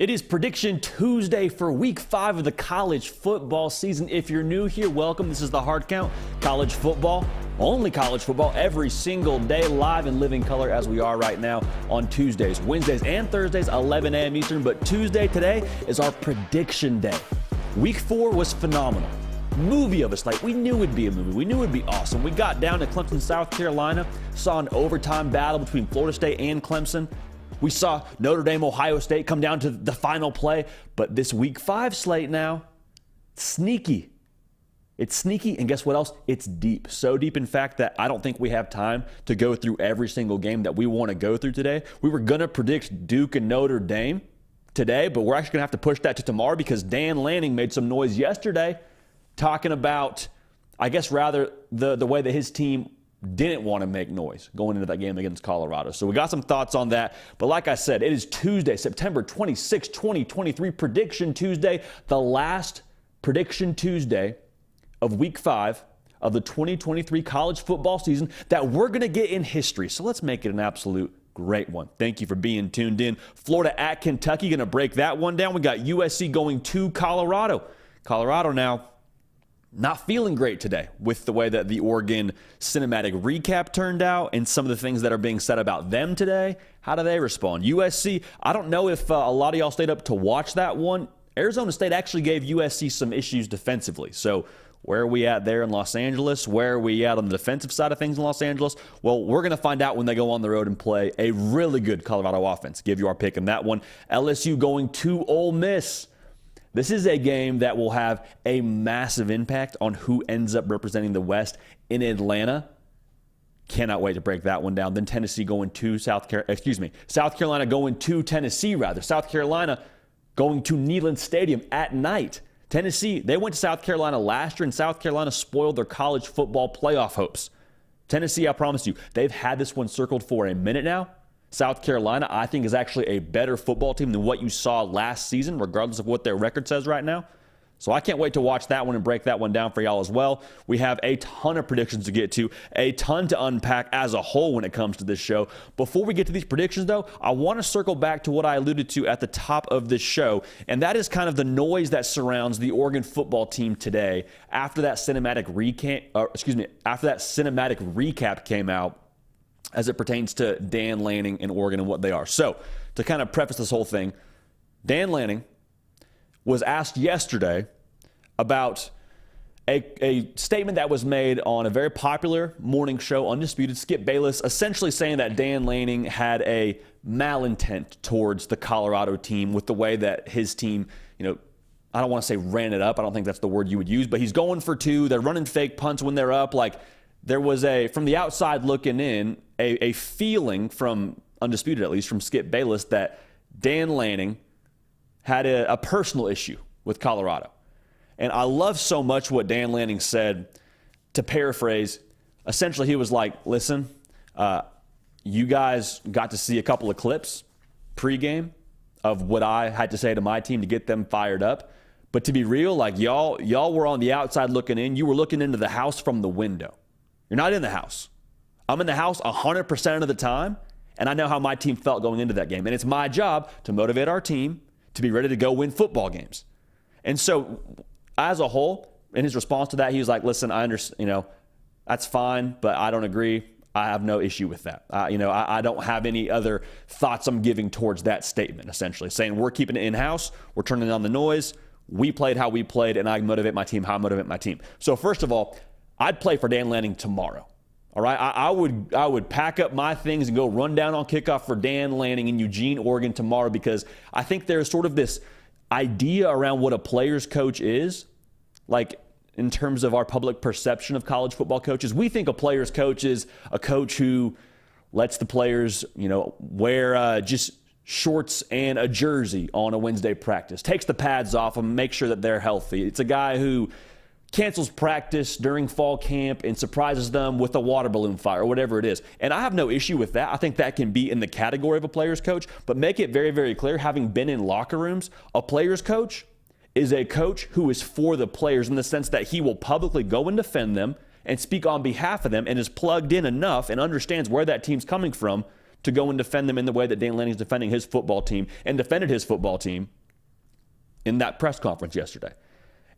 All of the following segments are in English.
It is Prediction Tuesday for Week 5 of the college football season. If you're new here, welcome. This is the Hard Count. College football, only college football, every single day, live in living color as we are right now on Tuesdays, Wednesdays, and Thursdays, 11 a.m. Eastern. But Tuesday today is our prediction day. Week 4 was phenomenal. Movie of a slate. We knew it'd be a movie. We knew it'd be awesome. We got down to Clemson, South Carolina, saw an overtime battle between Florida State and Clemson. We saw Notre Dame, Ohio State come down to the final play. But this Week 5 slate now, sneaky. It's sneaky, and guess what else? It's deep. So deep, in fact, that I don't think we have time to go through every single game that we want to go through today. We were going to predict Duke and Notre Dame today, but we're actually going to have to push that to tomorrow because Dan Lanning made some noise yesterday talking about, I guess rather, the way that his team didn't want to make noise going into that game against Colorado. So we got some thoughts on that. But like I said, it is Tuesday, September 26, 2023, Prediction Tuesday, the last Prediction Tuesday of Week 5 of the 2023 college football season that we're going to get in history. So let's make it an absolute great one. Thank you for being tuned in. Florida at Kentucky, going to break that one down. We got USC going to Colorado. Colorado now not feeling great today with the way that the Oregon cinematic recap turned out and some of the things that are being said about them today. How do they respond? USC, I don't know if a lot of y'all stayed up to watch that one. Arizona State actually gave USC some issues defensively. So where are we at there in Los Angeles? Where are we at on the defensive side of things in Los Angeles? Well, we're going to find out when they go on the road and play a really good Colorado offense. Give you our pick in that one. LSU going to Ole Miss. This is a game that will have a massive impact on who ends up representing the West in Atlanta. Cannot wait to break that one down. Then Tennessee going to South Carolina going to Tennessee rather. South Carolina going to Neyland Stadium at night. Tennessee, they went to South Carolina last year, and South Carolina spoiled their college football playoff hopes. Tennessee, I promise you, they've had this one circled for a minute now. South Carolina, I think, is actually a better football team than what you saw last season, regardless of what their record says right now. So I can't wait to watch that one and break that one down for y'all as well. We have a ton of predictions to get to, a ton to unpack as a whole when it comes to this show. Before we get to these predictions, though, I want to circle back to what I alluded to at the top of this show, and that is kind of the noise that surrounds the Oregon football team today after that cinematic recap came out as it pertains to Dan Lanning and Oregon and what they are. So, to kind of preface this whole thing, Dan Lanning was asked yesterday about a statement that was made on a very popular morning show, Undisputed. Skip Bayless essentially saying that Dan Lanning had a malintent towards the Colorado team with the way that his team, I don't want to say ran it up. I don't think that's the word you would use, but he's going for two. They're running fake punts when they're up. There was from the outside looking in, a feeling from Undisputed, at least from Skip Bayless, that Dan Lanning had a personal issue with Colorado. And I love so much what Dan Lanning said. To paraphrase, essentially he was like, listen, you guys got to see a couple of clips pregame of what I had to say to my team to get them fired up. But to be real, y'all were on the outside looking in. You were looking into the house from the window. You're not in the house. I'm in the house 100% of the time, and I know how my team felt going into that game. And it's my job to motivate our team to be ready to go win football games. And so, as a whole, in his response to that, he was like, listen, I understand, that's fine, but I don't agree. I have no issue with that. I don't have any other thoughts I'm giving towards that statement, essentially. Saying we're keeping it in-house, we're turning down the noise, we played how we played, and I motivate my team how I motivate my team. So, first of all, I'd play for Dan Lanning tomorrow. All right, I would pack up my things and go run down on kickoff for Dan Lanning in Eugene, Oregon tomorrow, because I think there's sort of this idea around what a player's coach is, in terms of our public perception of college football coaches. We think a player's coach is a coach who lets the players, wear just shorts and a jersey on a Wednesday practice, takes the pads off them, make sure that they're healthy. It's a guy who cancels practice during fall camp and surprises them with a water balloon fire or whatever it is. And I have no issue with that. I think that can be in the category of a player's coach, but make it very, very clear, having been in locker rooms, a player's coach is a coach who is for the players in the sense that he will publicly go and defend them and speak on behalf of them and is plugged in enough and understands where that team's coming from to go and defend them in the way that Dan Lanning's defending his football team and defended his football team in that press conference yesterday.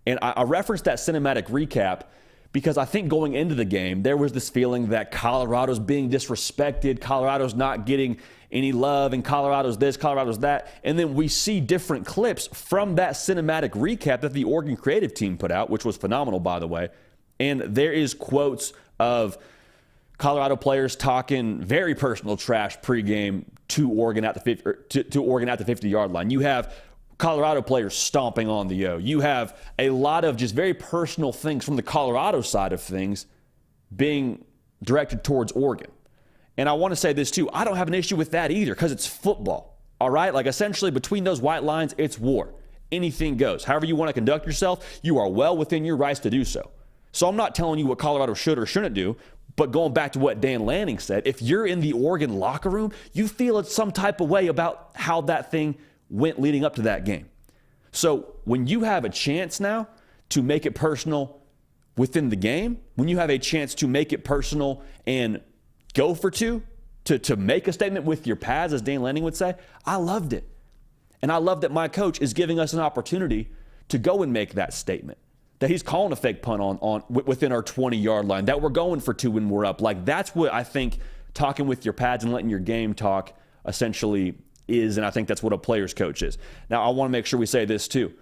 And I referenced that cinematic recap because I think going into the game, there was this feeling that Colorado's being disrespected, Colorado's not getting any love, and Colorado's this, Colorado's that. And then we see different clips from that cinematic recap that the Oregon creative team put out, which was phenomenal, by the way. And there is quotes of Colorado players talking very personal trash pregame to Oregon at the 50-yard line. You have Colorado players stomping on the O. You have a lot of just very personal things from the Colorado side of things being directed towards Oregon. And I want to say this too, I don't have an issue with that either because it's football, all right? Like essentially between those white lines, it's war. Anything goes. However you want to conduct yourself, you are well within your rights to do so. So I'm not telling you what Colorado should or shouldn't do, but going back to what Dan Lanning said, if you're in the Oregon locker room, you feel it's some type of way about how that thing went leading up to that game. So when you have a chance now to make it personal within the game, when you have a chance to make it personal and go for two, to make a statement with your pads, as Dan Lanning would say, I loved it. And I love that my coach is giving us an opportunity to go and make that statement. That he's calling a fake punt on within our 20-yard line, that we're going for two when we're up. Like, that's what I think talking with your pads and letting your game talk essentially is, and I think that's what a player's coach is. Now, I want to make sure we say this too.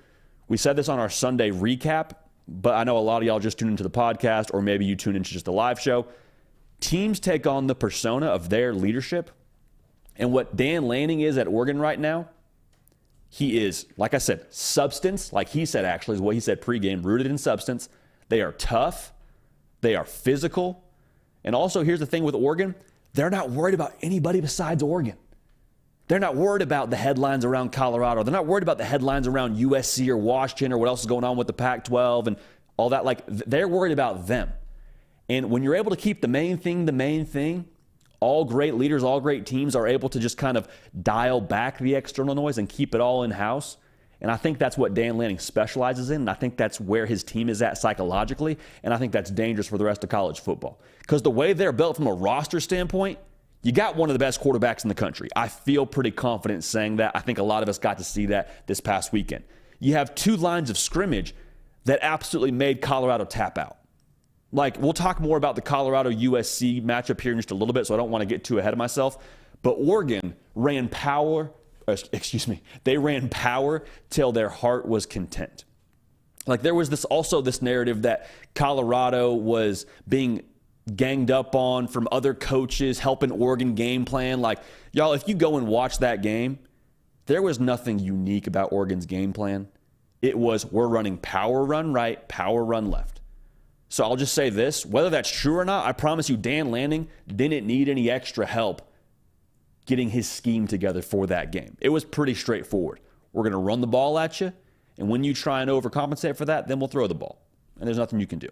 We said this on our Sunday recap, but I know a lot of y'all just tune into the podcast, or maybe you tune into just the live show. Teams take on the persona of their leadership, and what Dan Lanning is at Oregon right now, he is, like I said, substance, like he said actually, is what he said pregame, rooted in substance. They are tough. They are physical. And also, here's the thing with Oregon, they're not worried about anybody besides Oregon. They're not worried about the headlines around Colorado. They're not worried about the headlines around USC or Washington or what else is going on with the Pac-12 and all that. Like, they're worried about them. And when you're able to keep the main thing, all great leaders, all great teams are able to just kind of dial back the external noise and keep it all in-house. And I think that's what Dan Lanning specializes in, and I think that's where his team is at psychologically, and I think that's dangerous for the rest of college football. Because the way they're built from a roster standpoint, you got one of the best quarterbacks in the country. I feel pretty confident saying that. I think a lot of us got to see that this past weekend. You have two lines of scrimmage that absolutely made Colorado tap out. Like, we'll talk more about the Colorado-USC matchup here in just a little bit, so I don't want to get too ahead of myself. But Oregon ran power, they ran power till their heart was content. Like, there was this narrative that Colorado was being ganged up on from other coaches helping Oregon game plan. Like, y'all, if you go and watch that game, there was nothing unique about Oregon's game plan. It was, we're running power run right, power run left. So I'll just say this, whether that's true or not, I promise you Dan Lanning didn't need any extra help getting his scheme together for that game. It was pretty straightforward. We're going to run the ball at you, and when you try and overcompensate for that, then we'll throw the ball. And there's nothing you can do.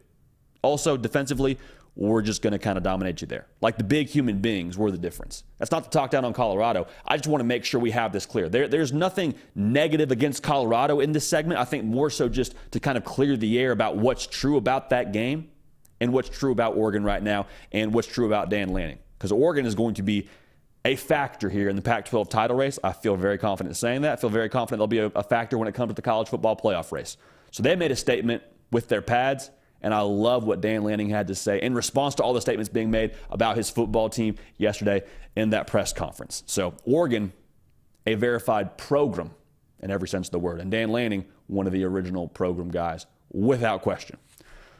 Also, defensively, we're just going to kind of dominate you there. Like, the big human beings were the difference. That's not to talk down on Colorado. I just want to make sure we have this clear. There's nothing negative against Colorado in this segment. I think more so just to kind of clear the air about what's true about that game and what's true about Oregon right now and what's true about Dan Lanning. Because Oregon is going to be a factor here in the Pac-12 title race. I feel very confident saying that. I feel very confident they'll be a factor when it comes to the college football playoff race. So they made a statement with their pads. And I love what Dan Lanning had to say in response to all the statements being made about his football team yesterday in that press conference. So Oregon, a verified program in every sense of the word. And Dan Lanning, one of the original program guys, without question.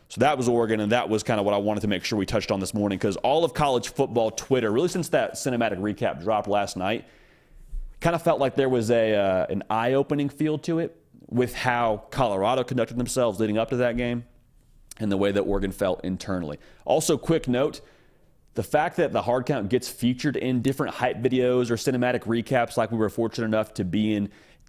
So that was Oregon, and that was kind of what I wanted to make sure we touched on this morning, because all of college football Twitter, really since that cinematic recap dropped last night, kind of felt like there was an eye-opening feel to it with how Colorado conducted themselves leading up to that game, and the way that Oregon felt internally. Also, quick note, the fact that the hard count gets featured in different hype videos or cinematic recaps like we were fortunate enough to be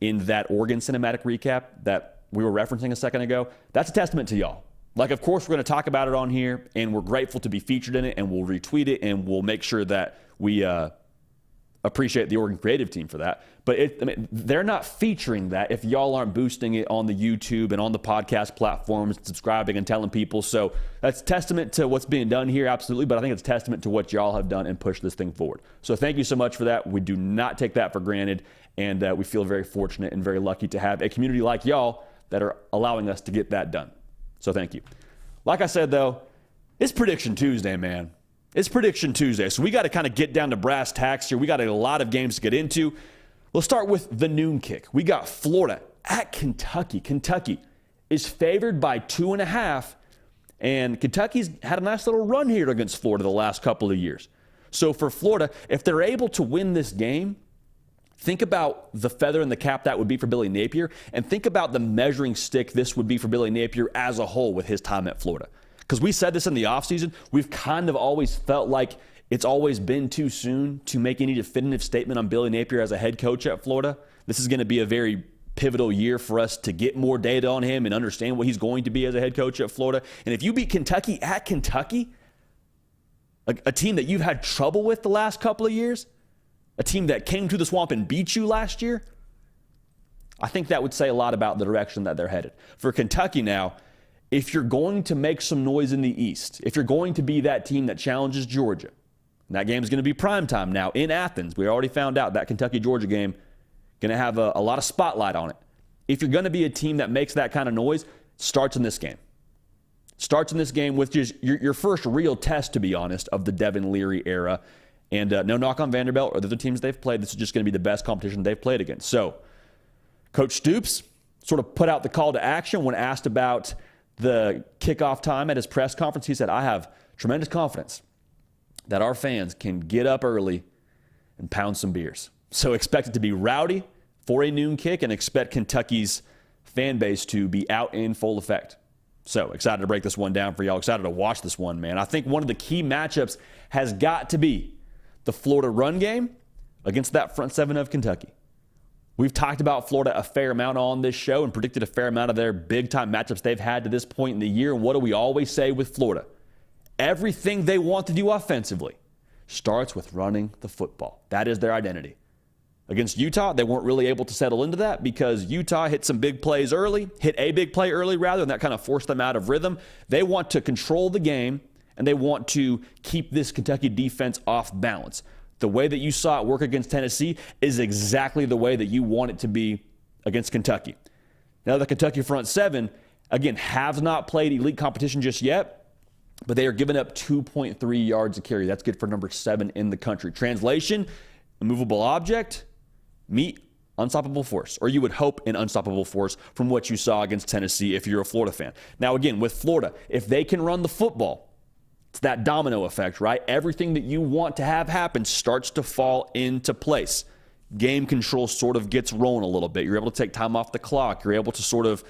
in that Oregon cinematic recap that we were referencing a second ago, that's a testament to y'all. Like, of course, we're going to talk about it on here, and we're grateful to be featured in it, and we'll retweet it, and we'll make sure that we appreciate the Oregon creative team for that. But they're not featuring that if y'all aren't boosting it on the YouTube and on the podcast platforms, subscribing and telling people. So that's testament to what's being done here, absolutely. But I think it's testament to what y'all have done and pushed this thing forward. So thank you so much for that. We do not take that for granted. And we feel very fortunate and very lucky to have a community like y'all that are allowing us to get that done. So thank you. Like I said, though, it's Prediction Tuesday, man. It's Prediction Tuesday, so we got to kind of get down to brass tacks here. We got a lot of games to get into. Let's start with the noon kick. We got Florida at Kentucky. Kentucky is favored by 2.5, and Kentucky's had a nice little run here against Florida the last couple of years. So for Florida, if they're able to win this game, think about the feather in the cap that would be for Billy Napier, and think about the measuring stick this would be for Billy Napier as a whole with his time at Florida. Because we said this in the offseason, we've kind of always felt like it's always been too soon to make any definitive statement on Billy Napier as a head coach at Florida. This is going to be a very pivotal year for us to get more data on him and understand what he's going to be as a head coach at Florida. And if you beat Kentucky at Kentucky, a team that you've had trouble with the last couple of years, a team that came to the Swamp and beat you last year, I think that would say a lot about the direction that they're headed. For Kentucky now, if you're going to make some noise in the East, if you're going to be that team that challenges Georgia, and that game is going to be primetime now in Athens. We already found out that Kentucky-Georgia game going to have a lot of spotlight on it. If you're going to be a team that makes that kind of noise, starts in this game. Starts in this game with just your first real test, to be honest, of the Devin Leary era. And no knock on Vanderbilt or the other teams they've played. This is just going to be the best competition they've played against. So Coach Stoops sort of put out the call to action when asked about the kickoff time at his press conference. He said, I have tremendous confidence that our fans can get up early and pound some beers. So expect it to be rowdy for a noon kick and expect Kentucky's fan base to be out in full effect. So excited to break this one down for y'all. Excited to watch this one, man. I think one of the key matchups has got to be the Florida run game against that front seven of Kentucky. We've talked about Florida a fair amount on this show and predicted a fair amount of their big-time matchups they've had to this point in the year. And what do we always say with Florida? Everything they want to do offensively starts with running the football. That is their identity. Against Utah, they weren't really able to settle into that because Utah hit some big plays early, hit a big play early rather, and that kind of forced them out of rhythm. They want to control the game, and they want to keep this Kentucky defense off balance. The way that you saw it work against Tennessee is exactly the way that you want it to be against Kentucky. Now, the Kentucky front seven, again, have not played elite competition just yet, but they are giving up 2.3 yards a carry. That's good for number 7 in the country. Translation, immovable object, meet unstoppable force, or you would hope an unstoppable force from what you saw against Tennessee if you're a Florida fan. Now, again, with Florida, if they can run the football, it's that domino effect, right? Everything that you want to have happen starts to fall into place. Game control sort of gets rolling a little bit. You're able to take time off the clock. You're able to sort of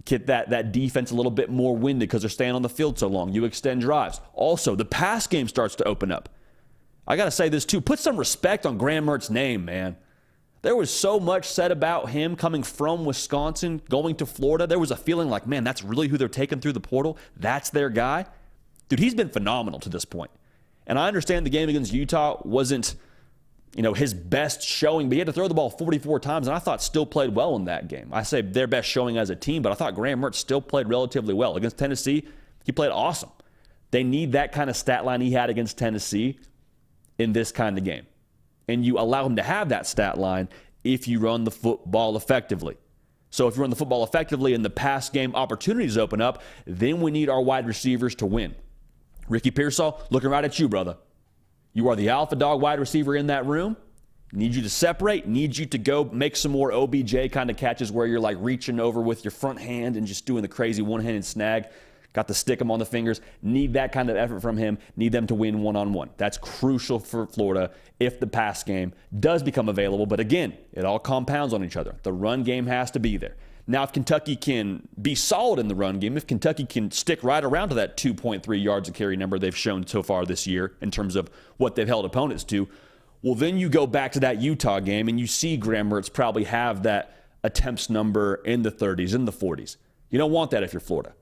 get that defense a little bit more winded because they're staying on the field so long. You extend drives. Also, the pass game starts to open up. I got to say this too. Put some respect on Graham Mertz's name, man. There was so much said about him coming from Wisconsin, going to Florida. There was a feeling like, man, that's really who they're taking through the portal. That's their guy. Dude, he's been phenomenal to this point. And I understand the game against Utah wasn't, his best showing, but he had to throw the ball 44 times, and I thought still played well in that game. I say their best showing as a team, but I thought Graham Mertz still played relatively well. Against Tennessee, he played awesome. They need that kind of stat line he had against Tennessee in this kind of game. And you allow him to have that stat line if you run the football effectively. So if you run the football effectively and the pass game opportunities open up, then we need our wide receivers to win. Ricky Pearsall, looking right at you, brother. You are the alpha dog wide receiver in that room. Need you to separate. Need you to go make some more OBJ kind of catches where you're like reaching over with your front hand and just doing the crazy one-handed snag. Got to stick him on the fingers. Need that kind of effort from him. Need them to win one-on-one. That's crucial for Florida if the pass game does become available. But again, it all compounds on each other. The run game has to be there. Now, if Kentucky can be solid in the run game, if Kentucky can stick right around to that 2.3 yards a carry number they've shown so far this year in terms of what they've held opponents to, well, then you go back to that Utah game and you see Graham Mertz probably have that attempts number in the 30s, in the 40s. You don't want that if you're Florida.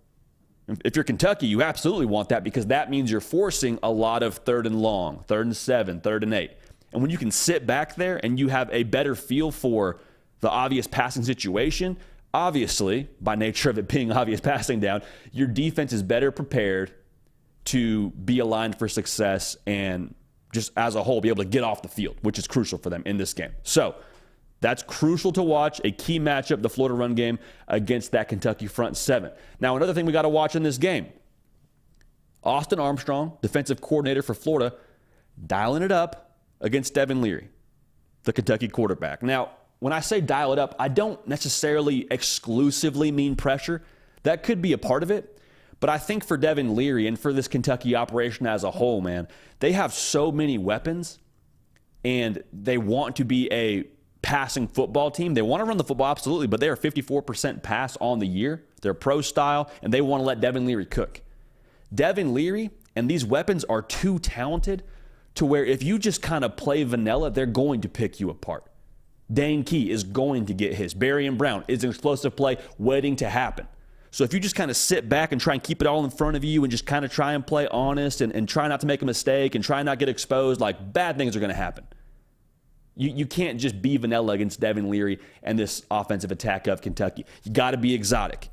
If you're Kentucky, you absolutely want that because that means you're forcing a lot of 3rd and long, 3rd and 7, 3rd and 8. And when you can sit back there and you have a better feel for the obvious passing situation, obviously, by nature of it being obvious passing down, your defense is better prepared to be aligned for success and just as a whole be able to get off the field, which is crucial for them in this game. So that's crucial to watch, a key matchup, the Florida run game against that Kentucky front seven. Now, another thing we got to watch in this game, Austin Armstrong, defensive coordinator for Florida, dialing it up against Devin Leary, the Kentucky quarterback. Now, when I say dial it up, I don't necessarily exclusively mean pressure. That could be a part of it. But I think for Devin Leary and for this Kentucky operation as a whole, man, they have so many weapons and they want to be a passing football team. They want to run the football, absolutely, but they are 54% pass on the year. They're pro style, and they want to let Devin Leary cook. Devin Leary and these weapons are too talented to where if you just kind of play vanilla, they're going to pick you apart. Dane Key is going to get his. Berrien Brown is an explosive play waiting to happen. So if you just kind of sit back and try and keep it all in front of you and just kind of try and play honest and try not to make a mistake and try not get exposed, like bad things are going to happen. You can't just be vanilla against Devin Leary and this offensive attack of Kentucky. You got to be exotic.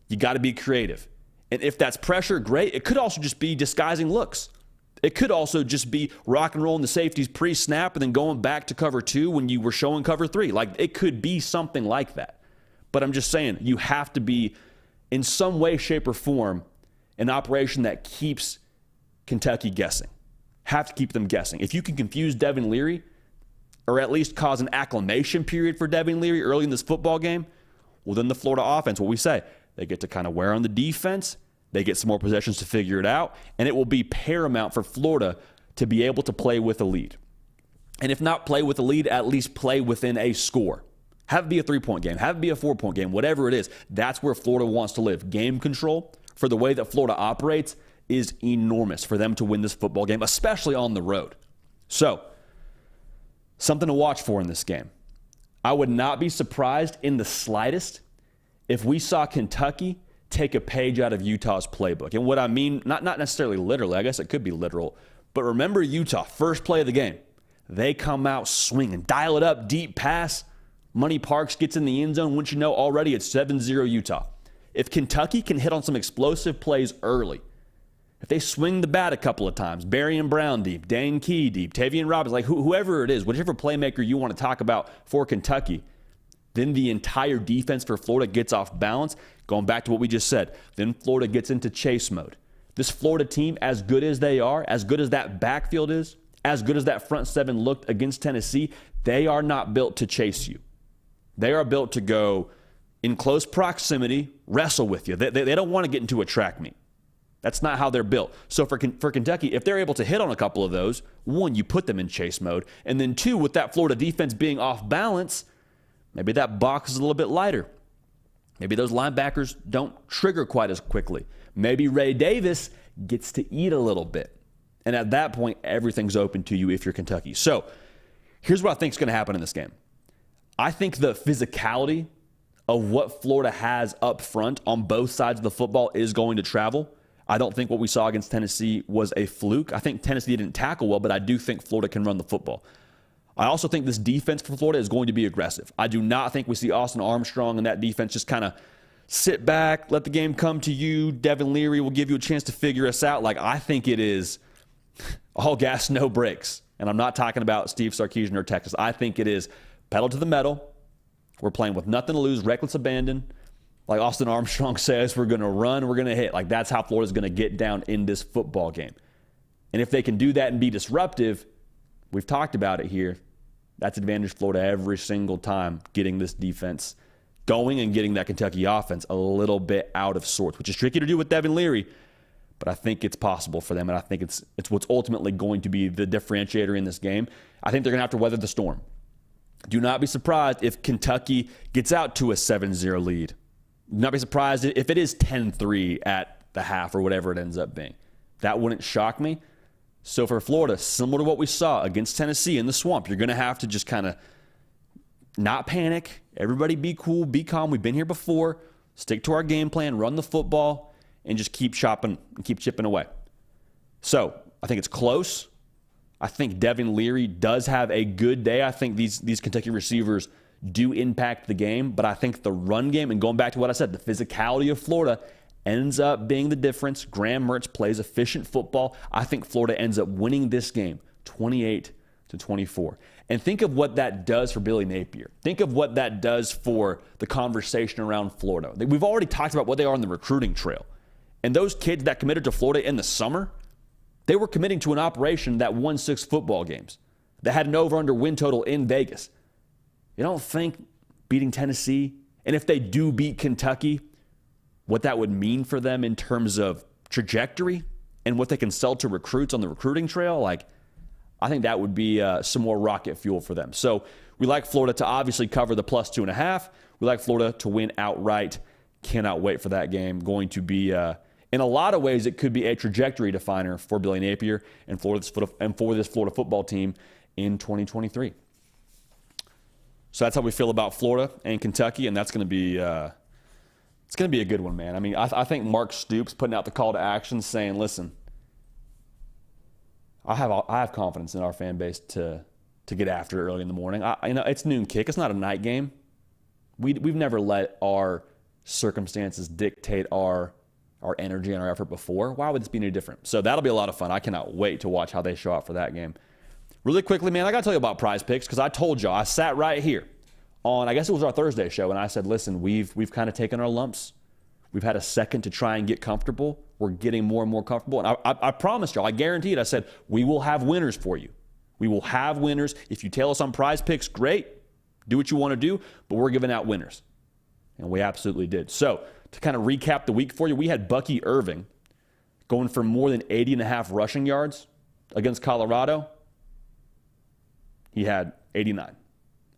You got to be creative. And if that's pressure, great. It could also just be disguising looks. It could also just be rock and rolling the safeties pre-snap and then going back to cover 2 when you were showing cover 3. Like, it could be something like that. But I'm just saying, you have to be, in some way, shape, or form, an operation that keeps Kentucky guessing. Have to keep them guessing. If you can confuse Devin Leary, or at least cause an acclimation period for Devin Leary early in this football game, well, then the Florida offense, what we say, they get to kind of wear on the defense. They get some more possessions to figure it out, and it will be paramount for Florida to be able to play with a lead. And if not play with a lead, at least play within a score. Have it be a 3-point game, have it be a 4-point game, whatever it is. That's where Florida wants to live. Game control for the way that Florida operates is enormous for them to win this football game, especially on the road. So, something to watch for in this game. I would not be surprised in the slightest if we saw Kentucky take a page out of Utah's playbook. And what I mean, not necessarily literally, I guess it could be literal, but remember Utah, first play of the game. They come out swinging, dial it up, deep pass. Money Parks gets in the end zone. Wouldn't you know, already it's 7-0 Utah. If Kentucky can hit on some explosive plays early, if they swing the bat a couple of times, Berrien Brown deep, Dane Key deep, Tavian Robbins, like whoever it is, whichever playmaker you want to talk about for Kentucky, then the entire defense for Florida gets off balance. Going back to what we just said, then Florida gets into chase mode. This Florida team, as good as they are, as good as that backfield is, as good as that front seven looked against Tennessee, they are not built to chase you. They are built to go in close proximity, wrestle with you. They don't want to get into a track meet. That's not how they're built. So for Kentucky, if they're able to hit on a couple of those, one, you put them in chase mode, and then two, with that Florida defense being off balance, maybe that box is a little bit lighter. Maybe those linebackers don't trigger quite as quickly. Maybe Ray Davis gets to eat a little bit. And at that point, everything's open to you if you're Kentucky. So here's what I think is going to happen in this game. I think the physicality of what Florida has up front on both sides of the football is going to travel. I don't think what we saw against Tennessee was a fluke. I think Tennessee didn't tackle well, but I do think Florida can run the football. I also think this defense for Florida is going to be aggressive. I do not think we see Austin Armstrong and that defense just kind of sit back, let the game come to you. Devin Leary will give you a chance to figure us out. Like, I think it is all gas, no brakes. And I'm not talking about Steve Sarkisian or Texas. I think it is pedal to the metal. We're playing with nothing to lose, reckless abandon. Like Austin Armstrong says, we're going to run, we're going to hit. Like, that's how Florida's going to get down in this football game. And if they can do that and be disruptive, we've talked about it here, that's advantage Florida every single time, getting this defense going and getting that Kentucky offense a little bit out of sorts, which is tricky to do with Devin Leary, but I think it's possible for them, and I think it's what's ultimately going to be the differentiator in this game. I think they're going to have to weather the storm. Do not be surprised if Kentucky gets out to a 7-0 lead. Do not be surprised if it is 10-3 at the half or whatever it ends up being. That wouldn't shock me. So for Florida, similar to what we saw against Tennessee in the Swamp, you're going to have to just kind of not panic. Everybody be cool, be calm. We've been here before. Stick to our game plan, run the football, and just keep chopping and keep chipping away. So I think it's close. I think Devin Leary does have a good day. I think these Kentucky receivers do impact the game, but I think the run game, and going back to what I said, the physicality of Florida ends up being the difference. Graham Mertz plays efficient football. I think Florida ends up winning this game 28-24. And think of what that does for Billy Napier. Think of what that does for the conversation around Florida. We've already talked about what they are on the recruiting trail. And those kids that committed to Florida in the summer, they were committing to an operation that won 6 football games, that had an over-under win total in Vegas. You don't think beating Tennessee, and if they do beat Kentucky, what that would mean for them in terms of trajectory and what they can sell to recruits on the recruiting trail? Like, I think that would be some more rocket fuel for them. So we like Florida to obviously cover the plus 2.5. We like Florida to win outright. Cannot wait for that game. Going to be, in a lot of ways, it could be a trajectory definer for Billy Napier and for this Florida football team in 2023. So that's how we feel about Florida and Kentucky, and that's going to be it's going to be a good one, man. I mean, I think Mark Stoops putting out the call to action, saying, "Listen, I have confidence in our fan base to get after it early in the morning. It's noon kick. It's not a night game. We've never let our circumstances dictate our energy and our effort before. Why would this be any different? So that'll be a lot of fun. I cannot wait to watch how they show up for that game." Really quickly, man, I got to tell you about Prize Picks because I told y'all, I sat right here on, I guess it was our Thursday show, and I said, listen, we've kind of taken our lumps. We've had a second to try and get comfortable. We're getting more and more comfortable. And I promised y'all, I guarantee it. I said, we will have winners for you. We will have winners. If you tell us on Prize Picks, great. Do what you want to do, but we're giving out winners. And we absolutely did. So to kind of recap the week for you, we had Bucky Irving going for more than 80.5 rushing yards against Colorado. He had 89.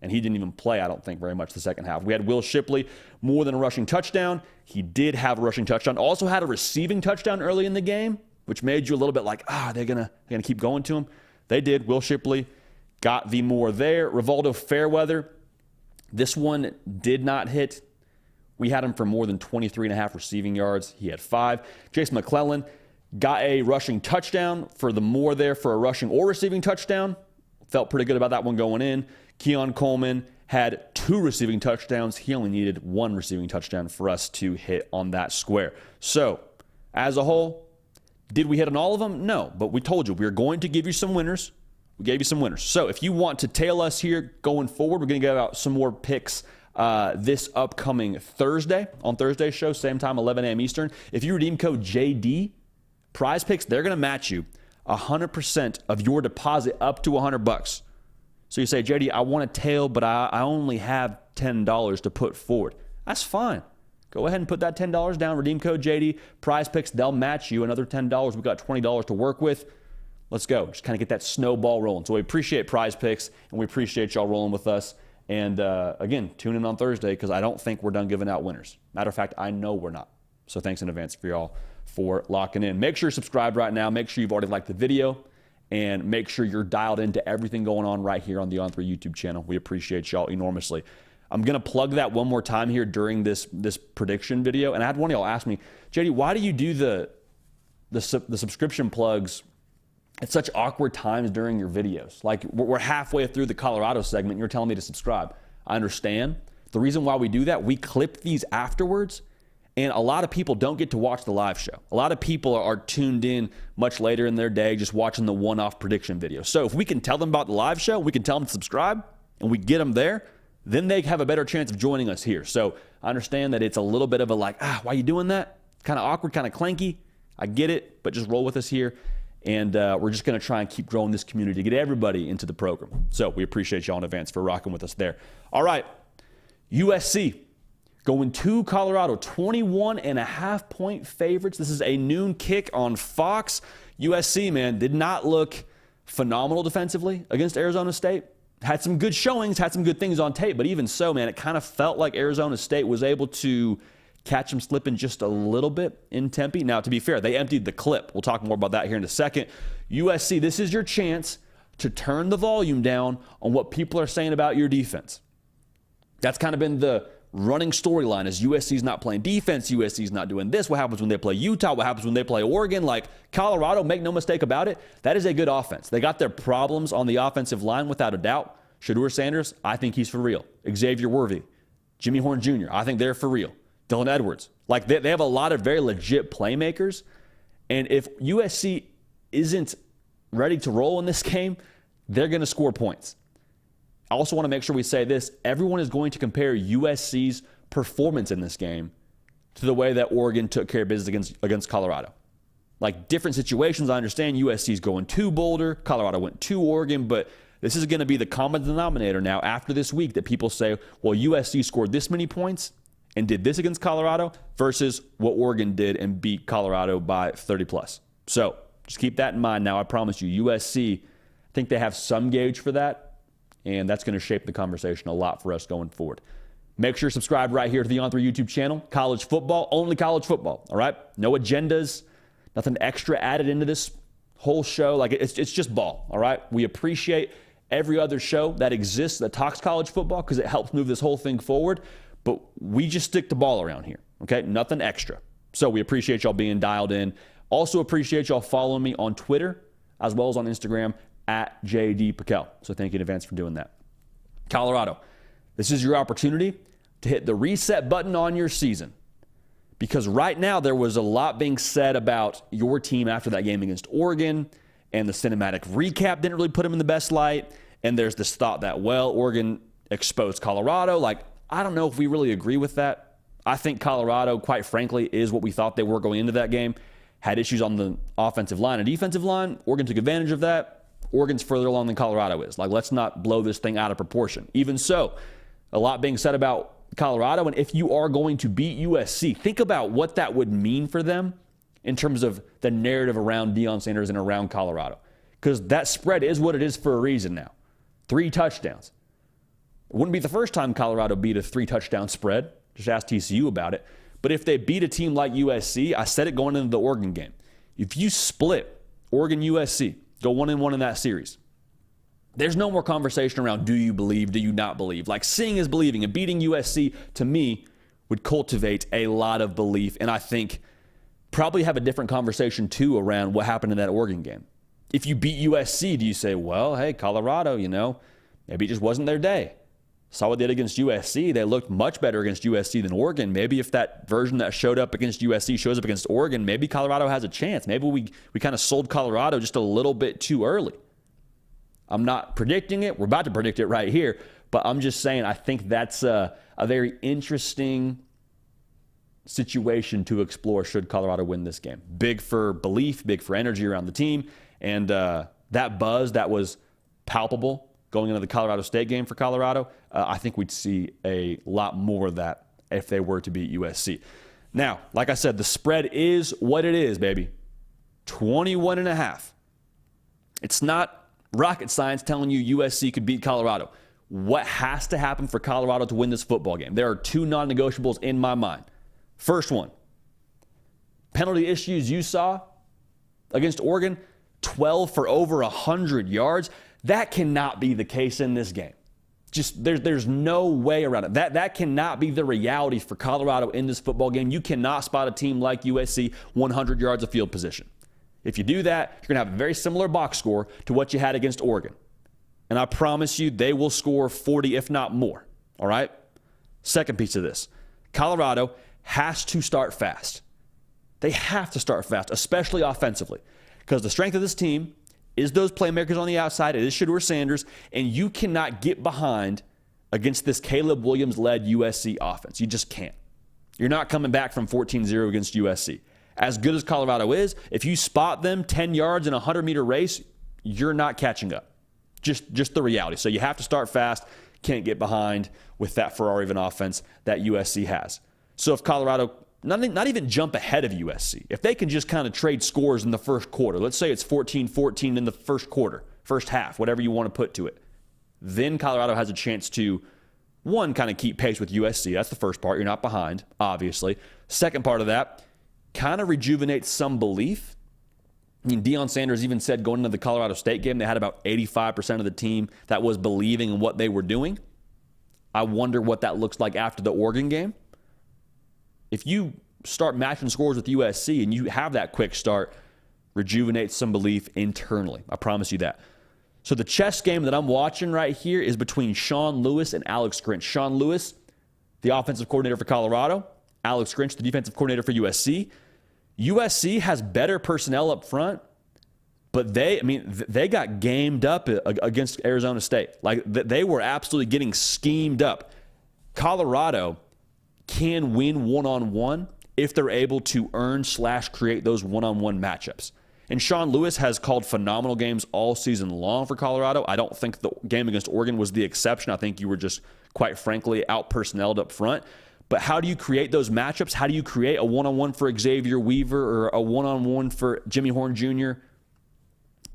And he didn't even play, I don't think, very much the second half. We had Will Shipley, more than a rushing touchdown. He did have a rushing touchdown. Also had a receiving touchdown early in the game, which made you a little bit like, they're gonna keep going to him. They did. Will Shipley got the more there. Rivaldo Fairweather, this one did not hit. We had him for more than 23.5 receiving yards. He had 5. Jason McClellan got a rushing touchdown for the more there for a rushing or receiving touchdown. Felt pretty good about that one going in. Keon Coleman had 2 receiving touchdowns. He only needed 1 receiving touchdown for us to hit on that square. So, as a whole, did we hit on all of them? No, but we told you we were going to give you some winners. We gave you some winners. So, if you want to tail us here going forward, we're going to give out some more picks this upcoming Thursday, on Thursday's show, same time, 11 a.m. Eastern. If you redeem code JD, Prize Picks, they're going to match you 100% of your deposit up to $100. So you say, JD, I want to tail, but I only have $10 to put forward. That's fine. Go ahead and put that $10 down. Redeem code JD. Prize Picks, they'll match you another $10. We've got $20 to work with. Let's go. Just kind of get that snowball rolling. So we appreciate Prize Picks, and we appreciate y'all rolling with us. And again, tune in on Thursday because I don't think we're done giving out winners. Matter of fact, I know we're not. So thanks in advance for y'all for locking in. Make sure you're subscribed right now. Make sure you've already liked the video. And make sure you're dialed into everything going on right here on the On3 YouTube channel. We appreciate y'all enormously. I'm going to plug that one more time here during this prediction video. And I had one of y'all ask me, JD, why do you do the subscription plugs at such awkward times during your videos? Like, we're halfway through the Colorado segment and you're telling me to subscribe. I understand. The reason why we do that, we clip these afterwards. And a lot of people don't get to watch the live show. A lot of people are tuned in much later in their day just watching the one-off prediction video. So if we can tell them about the live show, we can tell them to subscribe, and we get them there, then they have a better chance of joining us here. So I understand that it's a little bit of a like, why are you doing that? Kind of awkward, kind of clanky. I get it, but just roll with us here. And we're just going to try and keep growing this community to get everybody into the program. So we appreciate y'all in advance for rocking with us there. All right, USC. Going to Colorado, 21.5 point favorites. This is a noon kick on Fox. USC, man, did not look phenomenal defensively against Arizona State. Had some good showings, had some good things on tape, but even so, man, it kind of felt like Arizona State was able to catch them slipping just a little bit in Tempe. Now, to be fair, they emptied the clip. We'll talk more about that here in a second. USC, this is your chance to turn the volume down on what people are saying about your defense. That's kind of been the running storyline is USC's not playing defense, USC's not doing this. What happens when they play Utah? What happens when they play Oregon? Like Colorado, make no mistake about it, that is a good offense. They got their problems on the offensive line without a doubt. Shedeur Sanders, I think he's for real. Xavier Worthy, Jimmy Horn Jr., I think they're for real. Dylan Edwards. Like they have a lot of very legit playmakers. And if USC isn't ready to roll in this game, they're going to score points. I also want to make sure we say this. Everyone is going to compare USC's performance in this game to the way that Oregon took care of business against Colorado. Like different situations, I understand USC's going to Boulder, Colorado went to Oregon, but this is going to be the common denominator now after this week that people say, well, USC scored this many points and did this against Colorado versus what Oregon did and beat Colorado by 30 plus. So just keep that in mind now. I promise you, USC, I think they have some gauge for that. And that's going to shape the conversation a lot for us going forward. Make sure you're subscribed right here to the On3 YouTube channel. College football, only college football, all right? No agendas, nothing extra added into this whole show. Like, it's just ball, all right? We appreciate every other show that exists that talks college football because it helps move this whole thing forward. But we just stick to ball around here, okay? Nothing extra. So we appreciate y'all being dialed in. Also appreciate y'all following me on Twitter as well as on Instagram at JD Piquel. So thank you in advance for doing that. Colorado, this is your opportunity to hit the reset button on your season. Because right now there was a lot being said about your team after that game against Oregon, and the cinematic recap didn't really put them in the best light. And there's this thought that, well, Oregon exposed Colorado. Like, I don't know if we really agree with that. I think Colorado, quite frankly, is what we thought they were going into that game. Had issues on the offensive line and defensive line. Oregon took advantage of that. Oregon's further along than Colorado is. Like, let's not blow this thing out of proportion. Even so, a lot being said about Colorado, and if you are going to beat USC, think about what that would mean for them in terms of the narrative around Deion Sanders and around Colorado. Because that spread is what it is for a reason now. 3 touchdowns. It wouldn't be the first time Colorado beat a 3-touchdown spread. Just ask TCU about it. But if they beat a team like USC, I said it going into the Oregon game. If you split Oregon-USC, go 1-1 in that series, there's no more conversation around do you believe, do you not believe. Like, seeing is believing, and beating USC, to me, would cultivate a lot of belief, and I think probably have a different conversation, too, around what happened in that Oregon game. If you beat USC, do you say, well, hey, Colorado, maybe it just wasn't their day. Saw what they did against USC. They looked much better against USC than Oregon. Maybe if that version that showed up against USC shows up against Oregon, maybe Colorado has a chance. Maybe we kind of sold Colorado just a little bit too early. I'm not predicting it. We're about to predict it right here. But I'm just saying I think that's a very interesting situation to explore should Colorado win this game. Big for belief, big for energy around the team. And that buzz that was palpable going into the Colorado State game for Colorado, I think we'd see a lot more of that if they were to beat USC. Now, like I said, the spread is what it is, baby. 21.5. It's not rocket science telling you USC could beat Colorado. What has to happen for Colorado to win this football game? There are 2 non-negotiables in my mind. First one, penalty issues you saw against Oregon, 12 for over 100 yards. That cannot be the case in this game. Just there's no way around it. That cannot be the reality for Colorado in this football game. You cannot spot a team like USC 100 yards of field position. If you do that, you're going to have a very similar box score to what you had against Oregon. And I promise you they will score 40, if not more. All right? Second piece of this. Colorado has to start fast. They have to start fast, especially offensively. Because the strength of this team is those playmakers on the outside. It is Shedeur Sanders, and you cannot get behind against this Caleb Williams-led USC offense. You just can't. You're not coming back from 14-0 against USC. As good as Colorado is, if you spot them 10 yards in a 100-meter race, you're not catching up. Just the reality. So you have to start fast, can't get behind with that Ferrari of an offense that USC has. So if Colorado not even jump ahead of USC. If they can just kind of trade scores in the first quarter, let's say it's 14-14 in the first quarter, first half, whatever you want to put to it, then Colorado has a chance to, one, kind of keep pace with USC. That's the first part. You're not behind, obviously. Second part of that, kind of rejuvenate some belief. I mean, Deion Sanders even said going into the Colorado State game, they had about 85% of the team that was believing in what they were doing. I wonder what that looks like after the Oregon game. If you start matching scores with USC and you have that quick start, rejuvenate some belief internally. I promise you that. So the chess game that I'm watching right here is between Sean Lewis and Alex Grinch. Sean Lewis, the offensive coordinator for Colorado. Alex Grinch, the defensive coordinator for USC. USC has better personnel up front, but they got gamed up against Arizona State. Like, they were absolutely getting schemed up. Colorado can win one-on-one if they're able to earn/create those one-on-one matchups. And Sean Lewis has called phenomenal games all season long for Colorado. I don't think the game against Oregon was the exception. I think you were just, quite frankly, out-personneled up front. But how do you create those matchups? How do you create a one-on-one for Xavier Weaver or a one-on-one for Jimmy Horn Jr.?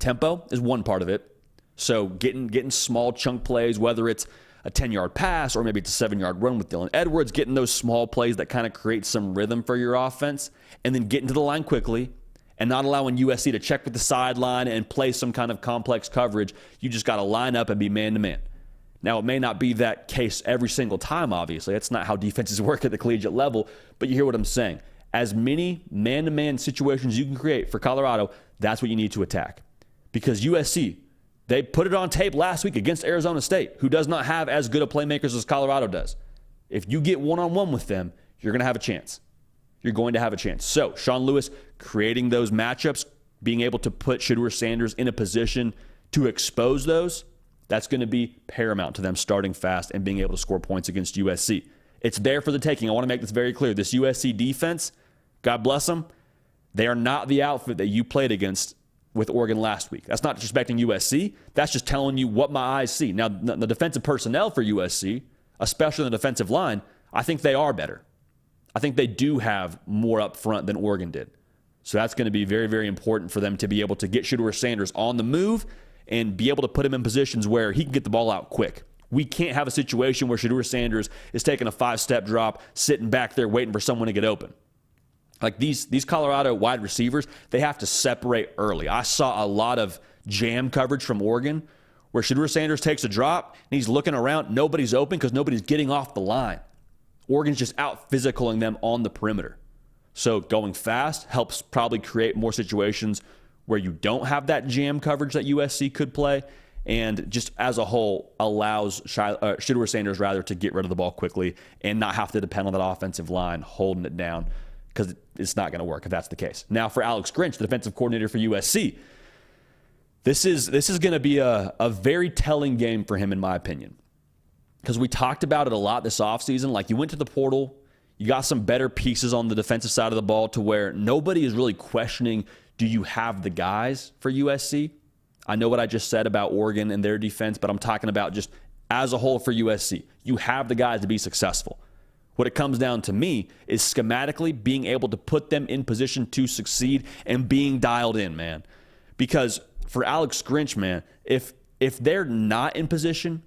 Tempo is one part of it. So getting small chunk plays, whether it's a 10-yard pass or maybe it's a 7-yard run with Dylan Edwards, getting those small plays that kind of create some rhythm for your offense, and then getting to the line quickly and not allowing USC to check with the sideline and play some kind of complex coverage. You just got to line up and be man-to-man. Now, it may not be that case every single time, obviously. That's not how defenses work at the collegiate level, but you hear what I'm saying. As many man-to-man situations you can create for Colorado, that's what you need to attack. Because USC, they put it on tape last week against Arizona State, who does not have as good of playmakers as Colorado does. If you get one-on-one with them, you're going to have a chance. You're going to have a chance. So, Sean Lewis creating those matchups, being able to put Shedeur Sanders in a position to expose those, that's going to be paramount to them starting fast and being able to score points against USC. It's there for the taking. I want to make this very clear. This USC defense, God bless them, they are not the outfit that you played against with Oregon last week. That's not disrespecting USC. That's just telling you what my eyes see. Now, the defensive personnel for USC, especially on the defensive line, I think they are better. I think they do have more up front than Oregon did. So that's going to be very, very important for them to be able to get Shedeur Sanders on the move and be able to put him in positions where he can get the ball out quick. We can't have a situation where Shedeur Sanders is taking a 5-step drop, sitting back there waiting for someone to get open. Like these Colorado wide receivers, they have to separate early. I saw a lot of jam coverage from Oregon where Shedeur Sanders takes a drop and he's looking around. Nobody's open because nobody's getting off the line. Oregon's just out physicaling them on the perimeter. So going fast helps probably create more situations where you don't have that jam coverage that USC could play, and just as a whole allows Shedeur Sanders rather to get rid of the ball quickly and not have to depend on that offensive line holding it down, because it's not going to work if that's the case. Now for Alex Grinch, the defensive coordinator for USC, this is going to be a very telling game for him in my opinion, because we talked about it a lot this offseason. Like, you went to the portal, you got some better pieces on the defensive side of the ball to where nobody is really questioning, do you have the guys for USC? I know what I just said about Oregon and their defense, but I'm talking about just as a whole for USC. You have the guys to be successful. What it comes down to me is schematically being able to put them in position to succeed and being dialed in, man. Because for Alex Grinch, man, if they're not in position,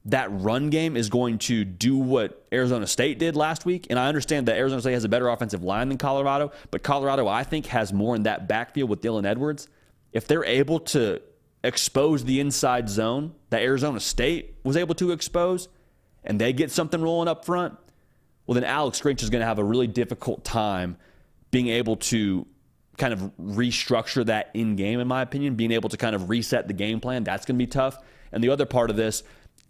that run game is going to do what Arizona State did last week. And I understand that Arizona State has a better offensive line than Colorado, but Colorado, I think, has more in that backfield with Dylan Edwards. If they're able to expose the inside zone that Arizona State was able to expose, and they get something rolling up front, well, then Alex Grinch is going to have a really difficult time being able to kind of restructure that in-game, in my opinion, being able to kind of reset the game plan. That's going to be tough. And the other part of this,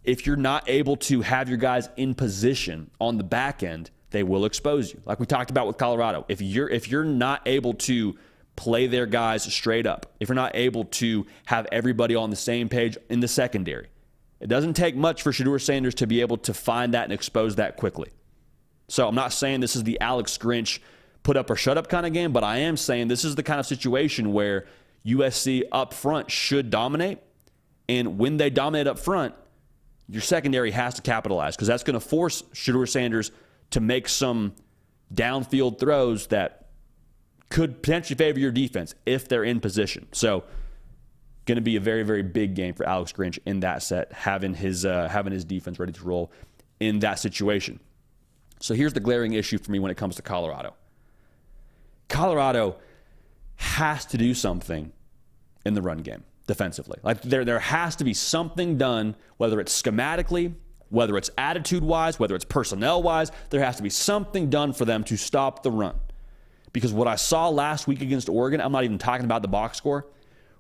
if you're not able to have your guys in position on the back end, they will expose you. Like we talked about with Colorado. If you're not able to play their guys straight up, if you're not able to have everybody on the same page in the secondary, it doesn't take much for Shedeur Sanders to be able to find that and expose that quickly. So I'm not saying this is the Alex Grinch put up or shut up kind of game, but I am saying this is the kind of situation where USC up front should dominate. And when they dominate up front, your secondary has to capitalize, because that's going to force Shedeur Sanders to make some downfield throws that could potentially favor your defense if they're in position. So going to be a very, very big game for Alex Grinch in that set, having his defense ready to roll in that situation. So here's the glaring issue for me when it comes to Colorado. Colorado has to do something in the run game defensively. Like there has to be something done, whether it's schematically, Whether it's attitude-wise, whether it's personnel-wise, there has to be something done for them to stop the run. Because what I saw last week against Oregon, I'm not even talking about the box score.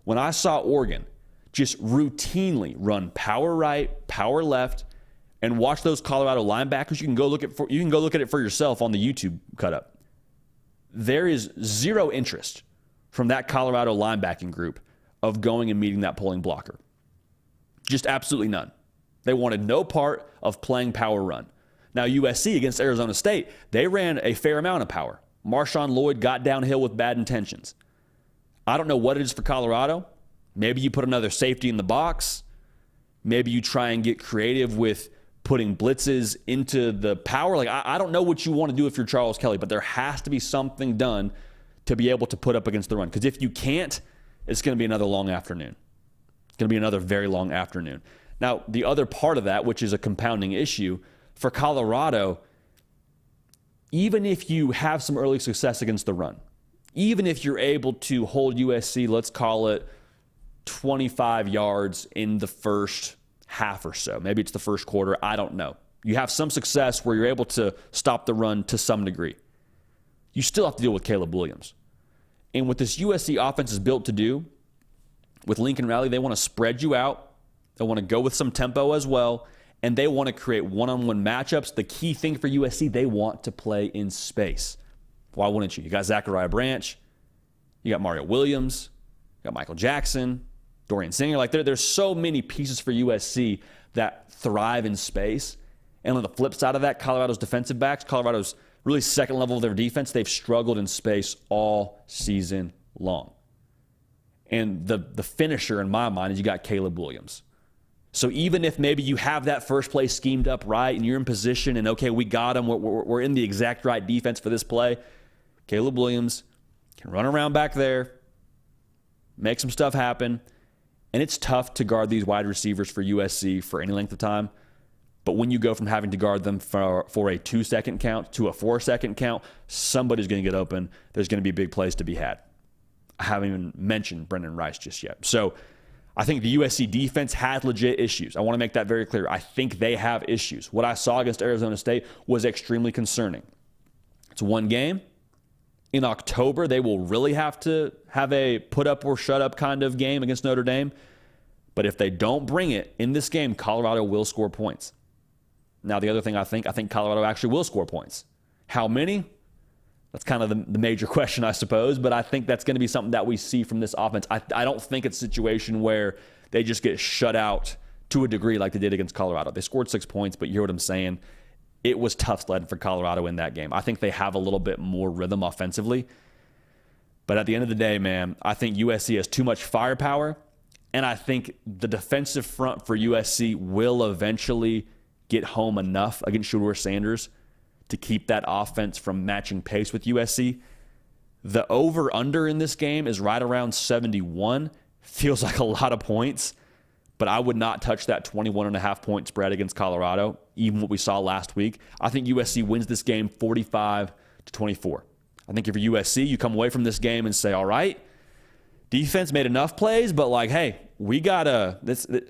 When I saw Oregon just routinely run power right, power left, and watch those Colorado linebackers, you can go look at it for yourself on the YouTube cut up. There is zero interest from that Colorado linebacking group of going and meeting that pulling blocker. Just absolutely none. They wanted no part of playing power run. Now, USC against Arizona State, they ran a fair amount of power. Marshawn Lloyd got downhill with bad intentions. I don't know what it is for Colorado. Maybe you put another safety in the box. Maybe you try and get creative with putting blitzes into the power. Like, I don't know what you want to do if you're Charles Kelly, but there has to be something done to be able to put up against the run. Because if you can't, it's going to be another long afternoon. It's going to be another very long afternoon. Now, the other part of that, which is a compounding issue, for Colorado, even if you have some early success against the run, even if you're able to hold USC, let's call it 25 yards in the first half or so, maybe it's the first quarter, I don't know. You have some success where you're able to stop the run to some degree. You still have to deal with Caleb Williams. And what this USC offense is built to do with Lincoln Riley, they want to spread you out. They want to go with some tempo as well. And they want to create one-on-one matchups. The key thing for USC, they want to play in space. Why wouldn't you? You got Zachariah Branch. You got Mario Williams. You got Michael Jackson. Dorian Singer. Like, there's so many pieces for USC that thrive in space. And on the flip side of that, Colorado's defensive backs, Colorado's really second level of their defense, they've struggled in space all season long. And the finisher, in my mind, is you got Caleb Williams. So even if maybe you have that first play schemed up right and you're in position and, okay, we got him, we're in the exact right defense for this play, Caleb Williams can run around back there, make some stuff happen. And it's tough to guard these wide receivers for USC for any length of time. But when you go from having to guard them for a 2-second count to a 4-second count, somebody's going to get open. There's going to be big plays to be had. I haven't even mentioned Brendan Rice just yet. So I think the USC defense has legit issues. I want to make that very clear. I think they have issues. What I saw against Arizona State was extremely concerning. It's one game. In October, they will really have to have a put up or shut up kind of game against Notre Dame. But if they don't bring it in this game, Colorado will score points. Now, the other thing I think Colorado actually will score points. How many? That's kind of the major question, I suppose. But I think that's going to be something that we see from this offense. I don't think it's a situation where they just get shut out to a degree like they did against Colorado. They scored 6 points, but you hear what I'm saying. It was tough sledding for Colorado in that game. I think they have a little bit more rhythm offensively. But at the end of the day, man, I think USC has too much firepower. And I think the defensive front for USC will eventually get home enough against Shedeur Sanders to keep that offense from matching pace with USC. The over-under in this game is right around 71. Feels like a lot of points, but I would not touch that 21.5-point spread against Colorado, even what we saw last week. I think USC wins this game 45-24. I think if you're USC, you come away from this game and say, all right, defense made enough plays, but like, hey, we got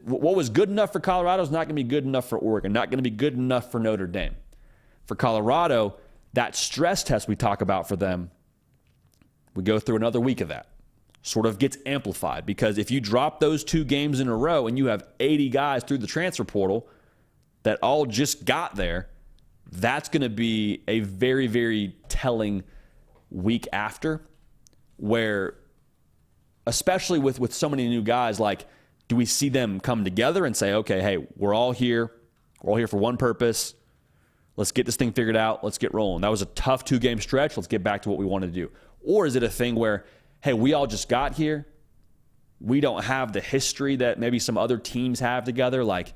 what was good enough for Colorado is not going to be good enough for Oregon, not going to be good enough for Notre Dame. For Colorado, that stress test we talk about for them, we go through another week of that. Sort of gets amplified because if you drop those 2 games in a row and you have 80 guys through the transfer portal that all just got there, that's going to be a very, very telling week after where, especially with so many new guys, like, do we see them come together and say, okay, hey, we're all here for one purpose. Let's get this thing figured out. Let's get rolling. That was a tough 2-game stretch. Let's get back to what we want to do. Or is it a thing where, hey, we all just got here. We don't have the history that maybe some other teams have together. Like,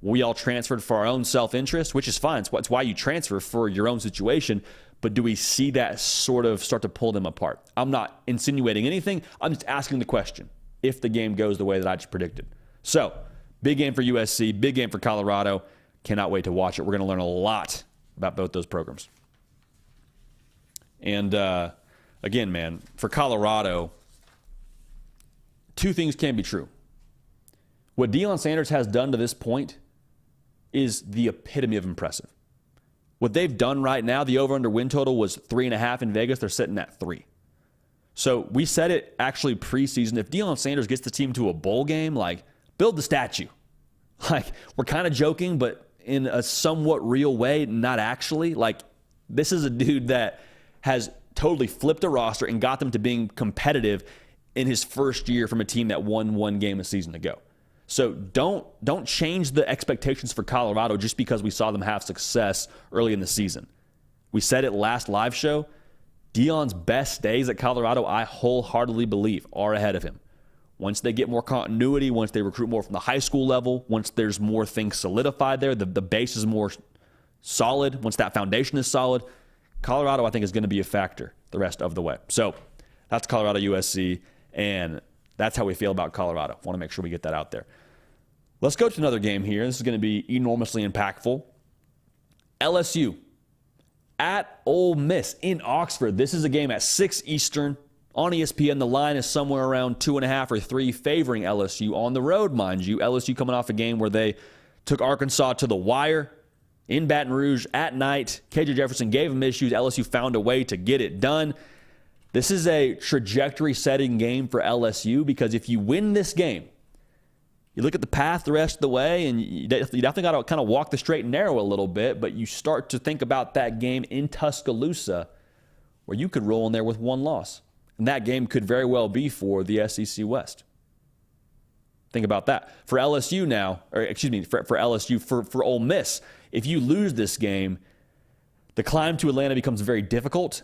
we all transferred for our own self-interest, which is fine. It's why you transfer, for your own situation. But do we see that sort of start to pull them apart? I'm not insinuating anything. I'm just asking the question if the game goes the way that I just predicted. So, big game for USC, big game for Colorado. Cannot wait to watch it. We're going to learn a lot about both those programs. And again, man, for Colorado, 2 things can be true. What Deion Sanders has done to this point is the epitome of impressive. What they've done right now, the over-under win total was 3.5 in Vegas. They're sitting at 3. So we said it actually preseason. If Deion Sanders gets the team to a bowl game, like, build the statue. Like, we're kind of joking, but in a somewhat real way, not actually. Like, this is a dude that has totally flipped a roster and got them to being competitive in his first year from a team that won one game a season ago. So don't change the expectations for Colorado just because we saw them have success early in the season. We said it last live show. Deion's best days at Colorado, I wholeheartedly believe, are ahead of him. Once they get more continuity, once they recruit more from the high school level, once there's more things solidified there, the base is more solid, once that foundation is solid, Colorado, I think, is going to be a factor the rest of the way. So that's Colorado USC, and that's how we feel about Colorado. Want to make sure we get that out there. Let's go to another game here. This is going to be enormously impactful. LSU at Ole Miss in Oxford. This is a game at 6 Eastern on ESPN. The line is somewhere around 2.5 or 3 favoring LSU on the road, mind you. LSU coming off a game where they took Arkansas to the wire in Baton Rouge at night. KJ Jefferson gave them issues. LSU found a way to get it done. This is a trajectory-setting game for LSU because if you win this game, you look at the path the rest of the way, and you definitely got to kind of walk the straight and narrow a little bit, but you start to think about that game in Tuscaloosa where you could roll in there with 1 loss. And that game could very well be for the SEC West. Think about that. For LSU now, or excuse me, for LSU, for Ole Miss, if you lose this game, the climb to Atlanta becomes very difficult.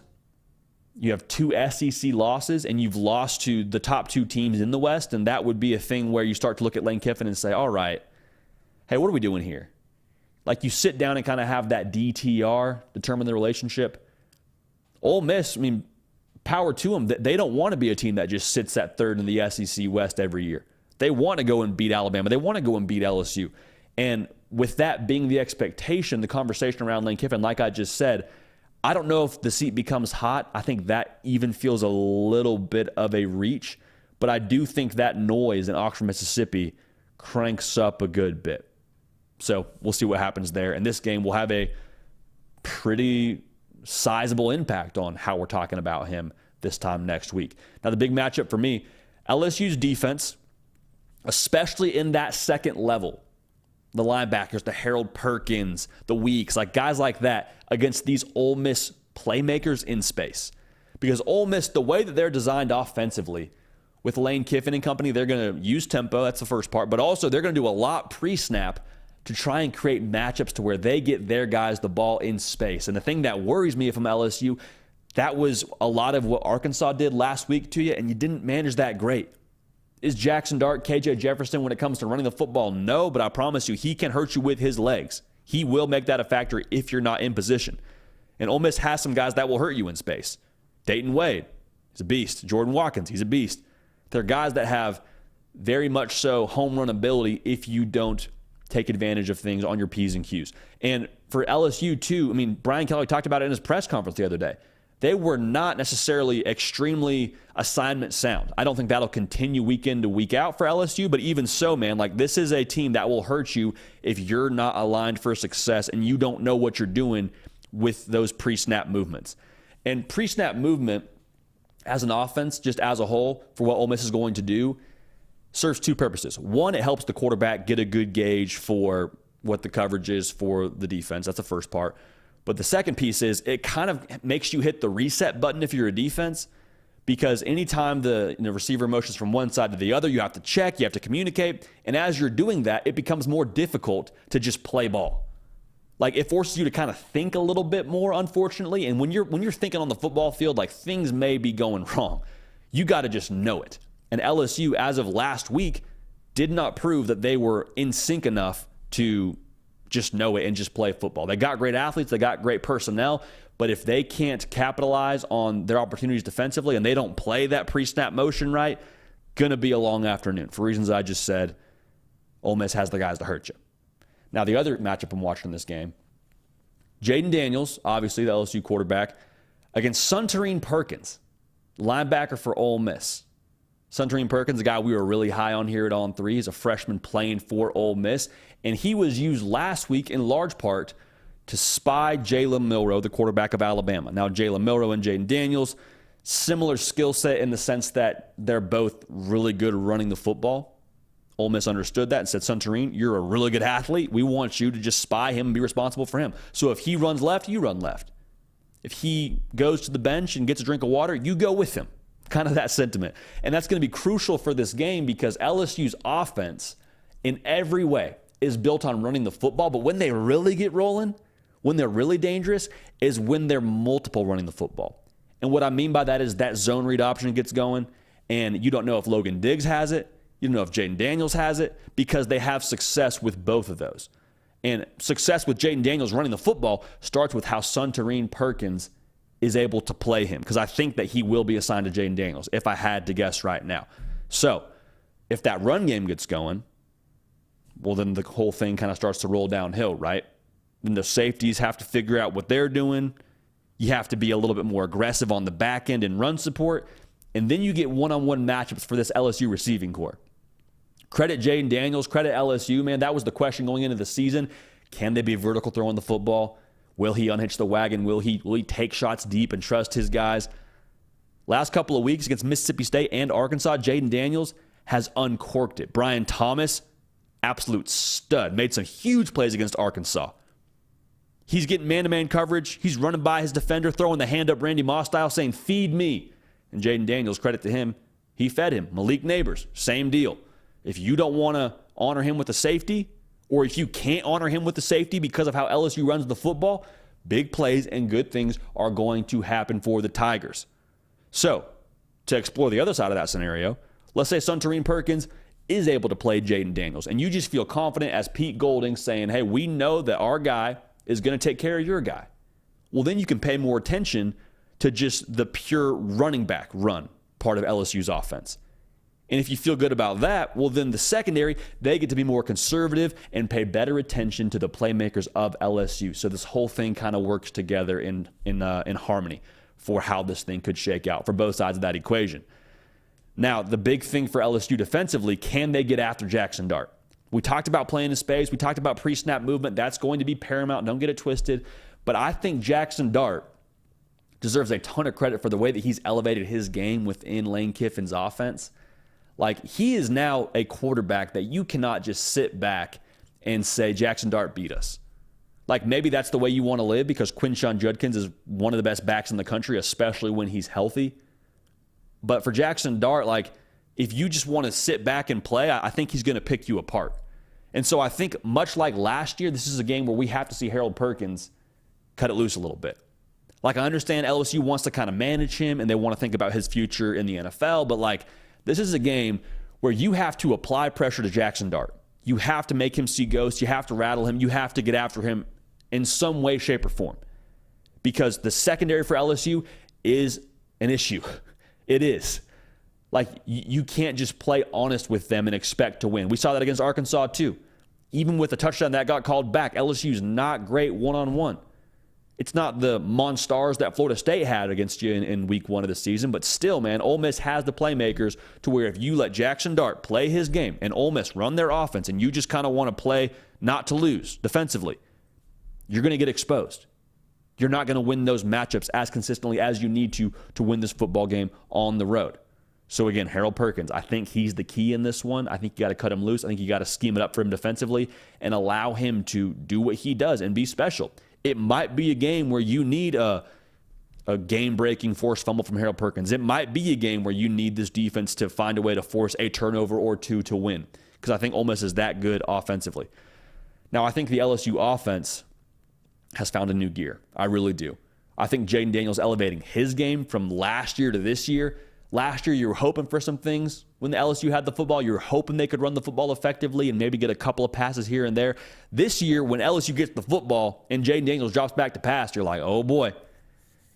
You have 2 SEC losses, and you've lost to the top 2 teams in the West, and that would be a thing where you start to look at Lane Kiffin and say, all right, hey, what are we doing here? Like, you sit down and kind of have that DTR, determine the relationship. Ole Miss, I mean, power to them. They don't want to be a team that just sits at 3rd in the SEC West every year. They want to go and beat Alabama. They want to go and beat LSU. And with that being the expectation, the conversation around Lane Kiffin, like I just said, I don't know if the seat becomes hot. I think that even feels a little bit of a reach. But I do think that noise in Oxford, Mississippi cranks up a good bit. So we'll see what happens there. And this game will have a pretty sizable impact on how we're talking about him this time next week. Now, the big matchup for me, LSU's defense, especially in that second level, the linebackers, the Harold Perkins, the Weeks, like guys like that against these Ole Miss playmakers in space. Because Ole Miss, the way that they're designed offensively with Lane Kiffin and company, they're going to use tempo. That's the first part. But also they're going to do a lot pre-snap to try and create matchups to where they get their guys the ball in space. And the thing that worries me if I'm LSU, that was a lot of what Arkansas did last week to you, and you didn't manage that great. Is Jackson Dart, KJ Jefferson when it comes to running the football? No, but I promise you, he can hurt you with his legs. He will make that a factor if you're not in position. And Ole Miss has some guys that will hurt you in space. Dayton Wade, he's a beast. Jordan Watkins, he's a beast. They're guys that have very much so home run ability if you don't take advantage of things on your P's and Q's. And for LSU, too, I mean, Brian Kelly talked about it in his press conference the other day. They were not necessarily extremely assignment sound. I don't think that'll continue week in to week out for LSU, but even so, man, like this is a team that will hurt you if you're not aligned for success and you don't know what you're doing with those pre-snap movements. And pre-snap movement as an offense, just as a whole, for what Ole Miss is going to do, serves 2 purposes. One, it helps the quarterback get a good gauge for what the coverage is for the defense. That's the first part. But the second piece is it kind of makes you hit the reset button if you're a defense, because anytime the receiver motions from one side to the other, you have to check, you have to communicate. And as you're doing that, it becomes more difficult to just play ball. Like it forces you to kind of think a little bit more, unfortunately. And when you're thinking on the football field, like things may be going wrong, you got to just know it. And LSU, as of last week, did not prove that they were in sync enough to just know it and just play football. They got great athletes, they got great personnel, but if they can't capitalize on their opportunities defensively and they don't play that pre-snap motion right, gonna be a long afternoon. For reasons I just said, Ole Miss has the guys to hurt you. Now, the other matchup I'm watching in this game, Jaden Daniels, obviously the LSU quarterback, against Suntarine Perkins, linebacker for Ole Miss. Suntarine Perkins, a guy we were really high on here at On 3, is a freshman playing for Ole Miss, and he was used last week in large part to spy Jalen Milroe, the quarterback of Alabama. Now, Jalen Milroe and Jaden Daniels, similar skill set in the sense that they're both really good running the football. Ole Miss understood that and said, Suntarine, you're a really good athlete. We want you to just spy him and be responsible for him. So if he runs left, you run left. If he goes to the bench and gets a drink of water, you go with him. Kind of that sentiment. And that's going to be crucial for this game because LSU's offense in every way is built on running the football. But when they really get rolling, when they're really dangerous, is when they're multiple running the football. And what I mean by that is that zone read option gets going, and you don't know if Logan Diggs has it. You don't know if Jaden Daniels has it because they have success with both of those. And success with Jaden Daniels running the football starts with how Suntarine Perkins is able to play him, because I think that he will be assigned to Jaden Daniels if I had to guess right now. So if that run game gets going, well, then the whole thing kind of starts to roll downhill, right? Then the safeties have to figure out what they're doing. You have to be a little bit more aggressive on the back end and run support. And then you get one-on-one matchups for this LSU receiving corps. Credit Jaden Daniels, credit LSU, man. That was the question going into the season. Can they be vertical throwing the football? Will he unhitch the wagon? Will he take shots deep and trust his guys? Last couple of weeks against Mississippi State and Arkansas, Jaden Daniels has uncorked it. Brian Thomas, absolute stud, made some huge plays against Arkansas. He's getting man-to-man coverage. He's running by his defender, throwing the hand up Randy Moss style, saying, feed me. And Jaden Daniels, credit to him, he fed him. Malik Neighbors, same deal. If you don't want to honor him with the safety, or if you can't honor him with the safety because of how LSU runs the football, big plays and good things are going to happen for the Tigers. So, to explore the other side of that scenario, let's say Suntarine Perkins is able to play Jaden Daniels, and you just feel confident as Pete Golding saying, hey, we know that our guy is going to take care of your guy. Well, then you can pay more attention to just the pure running back run part of LSU's offense. And if you feel good about that, well, then the secondary, they get to be more conservative and pay better attention to the playmakers of LSU. So this whole thing kind of works together in harmony for how this thing could shake out for both sides of that equation. Now, the big thing for LSU defensively, can they get after Jackson Dart? We talked about playing in space. We talked about pre-snap movement. That's going to be paramount. Don't get it twisted. But I think Jackson Dart deserves a ton of credit for the way that he's elevated his game within Lane Kiffin's offense. Like, he is now a quarterback that you cannot just sit back and say, Jackson Dart beat us. Like, maybe that's the way you want to live because Quinshon Judkins is one of the best backs in the country, especially when he's healthy. But for Jackson Dart, like, if you just want to sit back and play, I think he's going to pick you apart. And so I think much like last year, this is a game where we have to see Harold Perkins cut it loose a little bit. Like, I understand LSU wants to kind of manage him and they want to think about his future in the NFL, but like, this is a game where you have to apply pressure to Jackson Dart. You have to make him see ghosts. You have to rattle him. You have to get after him in some way, shape, or form. Because the secondary for LSU is an issue. It is. Like, you can't just play honest with them and expect to win. We saw that against Arkansas, too. Even with the touchdown that got called back, LSU's not great one-on-one. It's not the monstars that Florida State had against you in week one of the season, but still, man, Ole Miss has the playmakers to where if you let Jackson Dart play his game and Ole Miss run their offense and you just kind of want to play not to lose defensively, you're going to get exposed. You're not going to win those matchups as consistently as you need to win this football game on the road. So again, Harold Perkins, I think he's the key in this one. I think you got to cut him loose. I think you got to scheme it up for him defensively and allow him to do what he does and be special. It might be a game where you need a game-breaking forced fumble from Harold Perkins. It might be a game where you need this defense to find a way to force a turnover or two to win, because I think Ole Miss is that good offensively. Now, I think the LSU offense has found a new gear. I really do. I think Jaden Daniels elevating his game from last year to this year. Last year, you were hoping for some things. When the LSU had the football, you were hoping they could run the football effectively and maybe get a couple of passes here and there. This year, when LSU gets the football and Jaden Daniels drops back to pass, you're like, oh boy,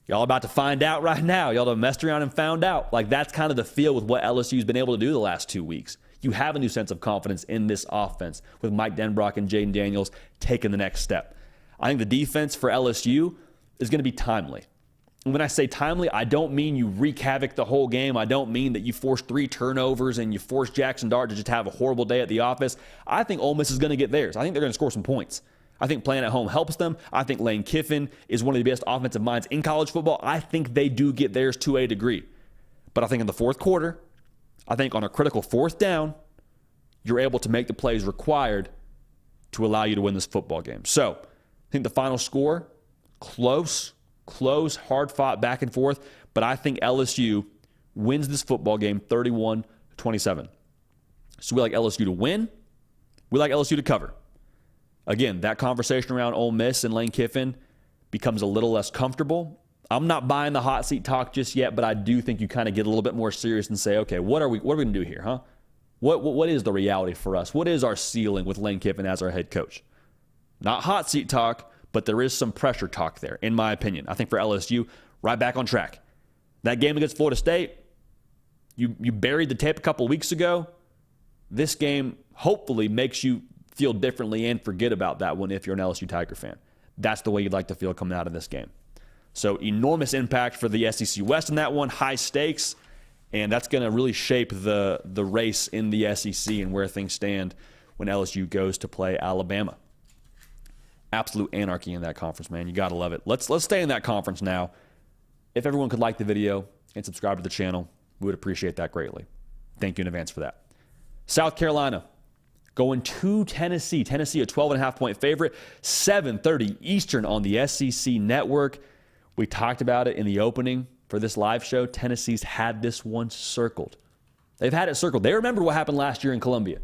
y'all about to find out right now. Y'all have messed around and found out. Like, that's kind of the feel with what LSU's been able to do the last 2 weeks. You have a new sense of confidence in this offense with Mike Denbrock and Jaden Daniels taking the next step. I think the defense for LSU is going to be timely. And when I say timely, I don't mean you wreak havoc the whole game. I don't mean that you force 3 turnovers and you force Jackson Dart to just have a horrible day at the office. I think Ole Miss is going to get theirs. I think they're going to score some points. I think playing at home helps them. I think Lane Kiffin is one of the best offensive minds in college football. I think they do get theirs to a degree. But I think in the fourth quarter, I think on a critical fourth down, you're able to make the plays required to allow you to win this football game. So I think the final score, close, hard-fought back and forth, but I think LSU wins this football game 31-27. So we like LSU to win. We like LSU to cover. Again, that conversation around Ole Miss and Lane Kiffin becomes a little less comfortable. I'm not buying the hot seat talk just yet, but I do think you kind of get a little bit more serious and say, okay, what are we going to do here, huh? What is the reality for us? What is our ceiling with Lane Kiffin as our head coach? Not hot seat talk, but there is some pressure talk there, in my opinion. I think for LSU, right back on track. That game against Florida State, you buried the tape a couple weeks ago. This game hopefully makes you feel differently and forget about that one if you're an LSU Tiger fan. That's the way you'd like to feel coming out of this game. So enormous impact for the SEC West in that one, high stakes, and that's going to really shape the race in the SEC and where things stand when LSU goes to play Alabama. Absolute anarchy in that conference, man. You got to love it. Let's stay in that conference now. If everyone could like the video and subscribe to the channel, we would appreciate that greatly. Thank you in advance for that. South Carolina going to Tennessee. Tennessee, a 12.5-point favorite, 7:30 Eastern on the SEC Network. We talked about it in the opening for this live show. Tennessee's had this one circled. They've had it circled. They remember what happened last year in Columbia.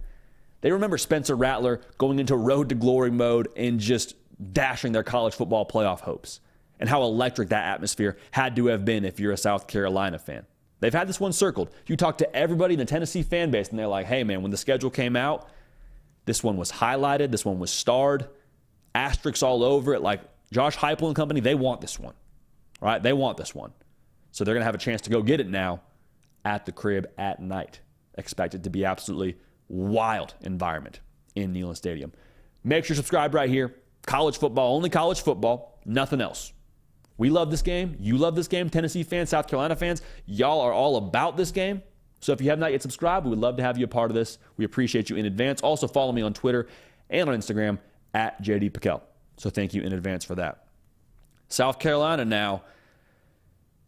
They remember Spencer Rattler going into road to glory mode and just dashing their college football playoff hopes, and how electric that atmosphere had to have been if you're a South Carolina fan. They've had this one circled. You talk to everybody in the Tennessee fan base, and they're like, hey, man, when the schedule came out, this one was highlighted. This one was starred. Asterisks all over it. Like Josh Heupel and company, they want this one. Right? They want this one. So they're going to have a chance to go get it now at the crib at night. Expect it to be absolutely wild environment in Neyland Stadium. Make sure you subscribe right here. College football, only college football, nothing else. We love this game. You love this game. Tennessee fans, South Carolina fans, y'all are all about this game. So if you have not yet subscribed, we would love to have you a part of this. We appreciate you in advance. Also follow me on Twitter and on Instagram at JD Piquel. So thank you in advance for that. South Carolina now,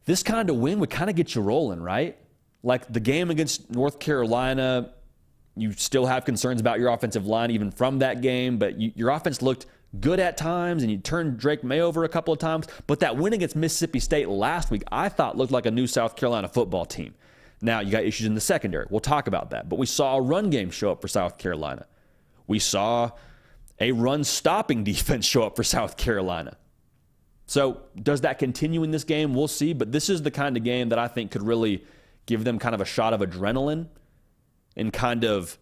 this kind of win would kind of get you rolling, right? Like the game against North Carolina, you still have concerns about your offensive line even from that game, but your offense looked good at times, and you turned Drake May over a couple of times. But that win against Mississippi State last week, I thought looked like a new South Carolina football team. Now, you got issues in the secondary. We'll talk about that. But we saw a run game show up for South Carolina. We saw a run-stopping defense show up for South Carolina. So does that continue in this game? We'll see. But this is the kind of game that I think could really give them kind of a shot of adrenaline and kind of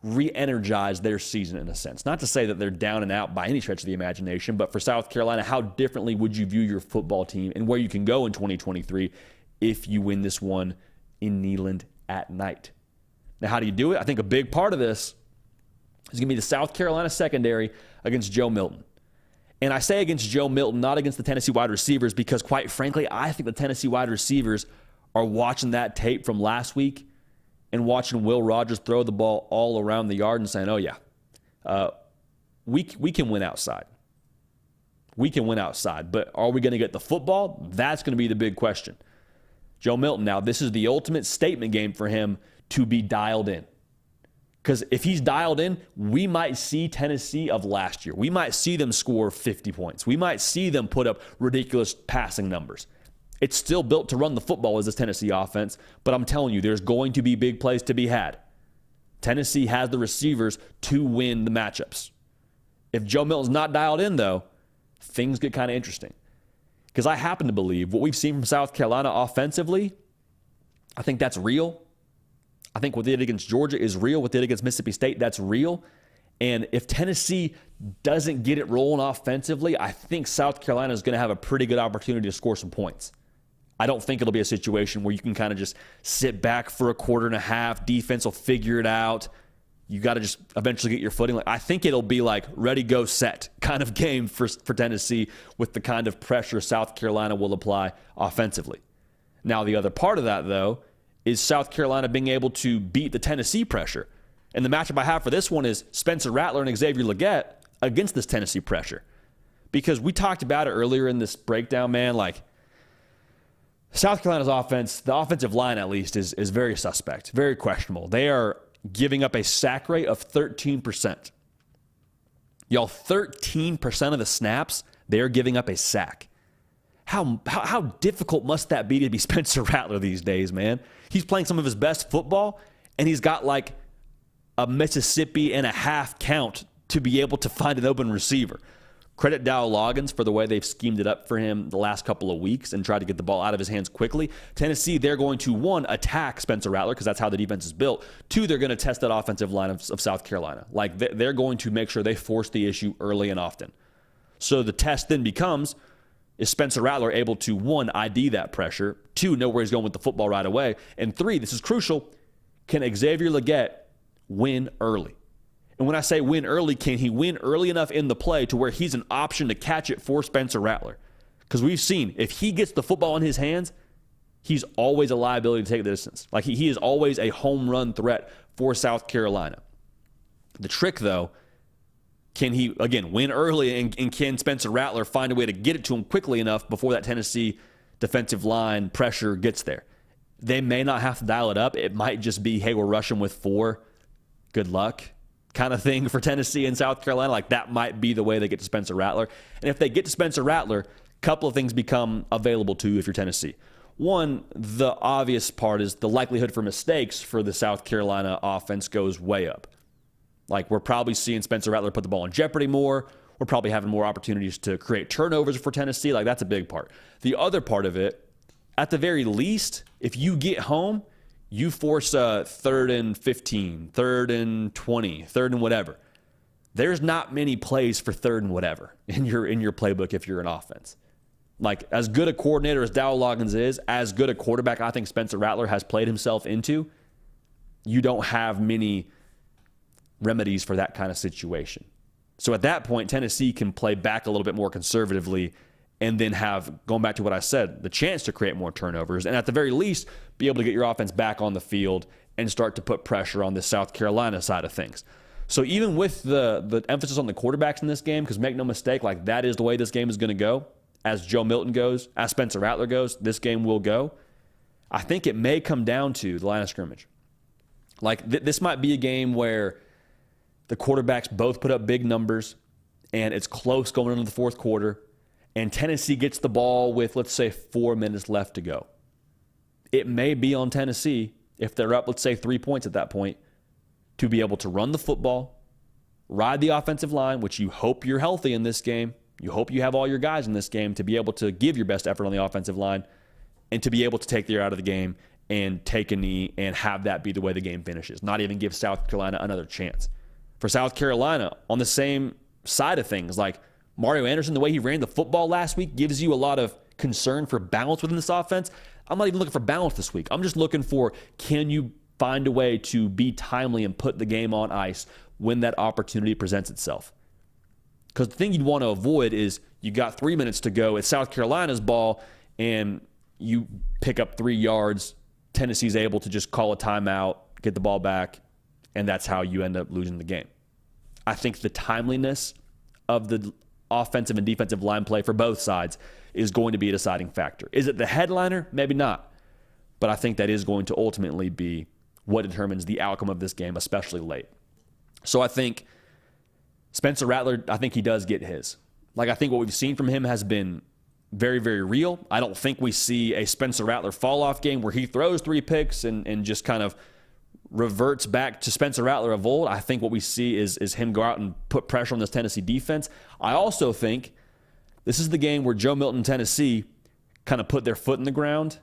re-energize their season in a sense. Not to say that they're down and out by any stretch of the imagination, but for South Carolina, how differently would you view your football team and where you can go in 2023 if you win this one in Neyland at night? Now, how do you do it? I think a big part of this is going to be the South Carolina secondary against Joe Milton. And I say against Joe Milton, not against the Tennessee wide receivers, because quite frankly, I think the Tennessee wide receivers are watching that tape from last week and watching Will Rogers throw the ball all around the yard and saying, oh, yeah, we can win outside. We can win outside. But are we going to get the football? That's going to be the big question. Joe Milton, now, this is the ultimate statement game for him to be dialed in. Because if he's dialed in, we might see Tennessee of last year. We might see them score 50 points. We might see them put up ridiculous passing numbers. It's still built to run the football as this Tennessee offense, but I'm telling you, there's going to be big plays to be had. Tennessee has the receivers to win the matchups. If Joe Milton's not dialed in, though, things get kind of interesting. Because I happen to believe what we've seen from South Carolina offensively, I think that's real. I think what they did against Georgia is real. What they did against Mississippi State, that's real. And if Tennessee doesn't get it rolling offensively, I think South Carolina is going to have a pretty good opportunity to score some points. I don't think it'll be a situation where you can kind of just sit back for a quarter and a half. Defense will figure it out. you got to just eventually get your footing. Like, I think it'll be like ready, go, set kind of game for Tennessee with the kind of pressure South Carolina will apply offensively. Now, the other part of that, though, is South Carolina being able to beat the Tennessee pressure. And the matchup I have for this one is Spencer Rattler and Xavier Legette against this Tennessee pressure. Because we talked about it earlier in this breakdown, man, like South Carolina's offense, the offensive line at least, is very suspect, very questionable. They are giving up a sack rate of 13%. Y'all, 13% of the snaps, they're giving up a sack. How difficult must that be to be Spencer Rattler these days, man? He's playing some of his best football, and he's got like a Mississippi and a half count to be able to find an open receiver. Credit Dow Loggins for the way they've schemed it up for him the last couple of weeks and tried to get the ball out of his hands quickly. Tennessee, they're going to, one, attack Spencer Rattler because that's how the defense is built. Two, they're going to test that offensive line of South Carolina. Like, they're going to make sure they force the issue early and often. So the test then becomes, is Spencer Rattler able to, one, ID that pressure, two, know where he's going with the football right away, and three, this is crucial, can Xavier Legette win early? And when I say win early, can he win early enough in the play to where he's an option to catch it for Spencer Rattler? Because we've seen, if he gets the football in his hands, he's always a liability to take the distance. Like, he is always a home run threat for South Carolina. The trick, though, can he, again, win early, and can Spencer Rattler find a way to get it to him quickly enough before that Tennessee defensive line pressure gets there? They may not have to dial it up. It might just be, hey, we're rushing with 4. Good luck kind of thing for Tennessee and South Carolina. Like, that might be the way they get to Spencer Rattler. And if they get to Spencer Rattler, a couple of things become available to you if you're Tennessee. One, the obvious part is the likelihood for mistakes for the South Carolina offense goes way up. Like, we're probably seeing Spencer Rattler put the ball in jeopardy more. We're probably having more opportunities to create turnovers for Tennessee. Like, that's a big part. The other part of it, at the very least, if you get home, you force a 3rd and 15, 3rd and 20, 3rd and whatever. There's not many plays for 3rd and whatever in your playbook if you're an offense. Like, as good a coordinator as Dow Loggins is, as good a quarterback I think Spencer Rattler has played himself into, you don't have many remedies for that kind of situation. So at that point, Tennessee can play back a little bit more conservatively and then have, going back to what I said, the chance to create more turnovers, and at the very least, be able to get your offense back on the field and start to put pressure on the South Carolina side of things. So even with the emphasis on the quarterbacks in this game, because make no mistake, like, that is the way this game is going to go. As Joe Milton goes, as Spencer Rattler goes, this game will go. I think it may come down to the line of scrimmage. Like, this might be a game where the quarterbacks both put up big numbers, and it's close going into the fourth quarter, and Tennessee gets the ball with, let's say, 4 minutes left to go. It may be on Tennessee, if they're up, let's say, 3 points at that point, to be able to run the football, ride the offensive line, which you hope you're healthy in this game. You hope you have all your guys in this game to be able to give your best effort on the offensive line and to be able to take the ear out of the game and take a knee and have that be the way the game finishes, not even give South Carolina another chance. For South Carolina, on the same side of things, like, Mario Anderson, the way he ran the football last week gives you a lot of concern for balance within this offense. I'm not even looking for balance this week. I'm just looking for, can you find a way to be timely and put the game on ice when that opportunity presents itself? Because the thing you'd want to avoid is you got 3 minutes to go. It's South Carolina's ball, and you pick up 3 yards. Tennessee's able to just call a timeout, get the ball back, and that's how you end up losing the game. I think the timeliness of the offensive and defensive line play for both sides is going to be a deciding factor. Is it the headliner? Maybe not. But I think that is going to ultimately be what determines the outcome of this game, especially late. So I think Spencer Rattler, I think he does get his. Like, I think what we've seen from him has been very, very real. I don't think we see a Spencer Rattler fall-off game where he throws 3 picks and just kind of reverts back to Spencer Rattler of old. I think what we see is him go out and put pressure on this Tennessee defense. I also think this is the game where Joe Milton and Tennessee kind of put their foot in the ground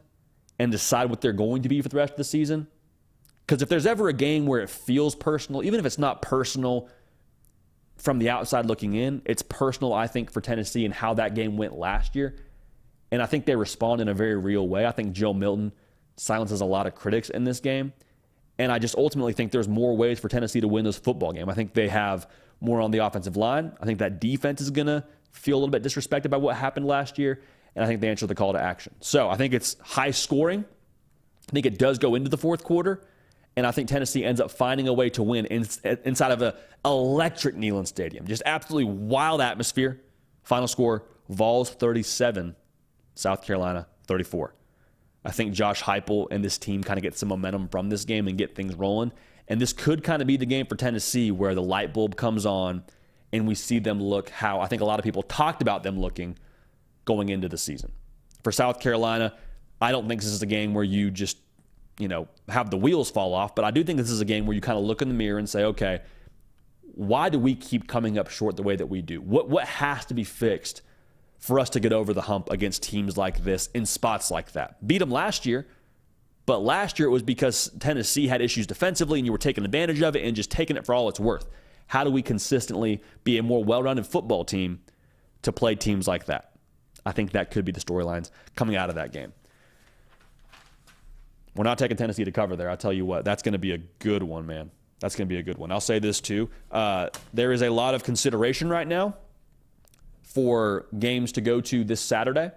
and decide what they're going to be for the rest of the season. Because if there's ever a game where it feels personal, even if it's not personal from the outside looking in, it's personal, I think, for Tennessee and how that game went last year. And I think they respond in a very real way. I think Joe Milton silences a lot of critics in this game. And I just ultimately think there's more ways for Tennessee to win this football game. I think they have more on the offensive line. I think that defense is going to feel a little bit disrespected by what happened last year. And I think they answer the call to action. So I think it's high scoring. I think it does go into the fourth quarter. And I think Tennessee ends up finding a way to win inside of an electric Neyland Stadium. Just absolutely wild atmosphere. Final score, Vols 37, South Carolina 34. I think Josh Heupel and this team kind of get some momentum from this game and get things rolling. And this could kind of be the game for Tennessee where the light bulb comes on and we see them look how I think a lot of people talked about them looking going into the season. For South Carolina, I don't think this is a game where you just, have the wheels fall off. But I do think this is a game where you kind of look in the mirror and say, okay, why do we keep coming up short the way that we do? What has to be fixed for us to get over the hump against teams like this in spots like that? Beat them last year, but last year it was because Tennessee had issues defensively and you were taking advantage of it and just taking it for all it's worth. How do we consistently be a more well-rounded football team to play teams like that? I think that could be the storylines coming out of that game. We're not taking Tennessee to cover there. I'll tell you what, that's going to be a good one, man. That's going to be a good one. I'll say this too. There is a lot of consideration right now for games to go to this Saturday.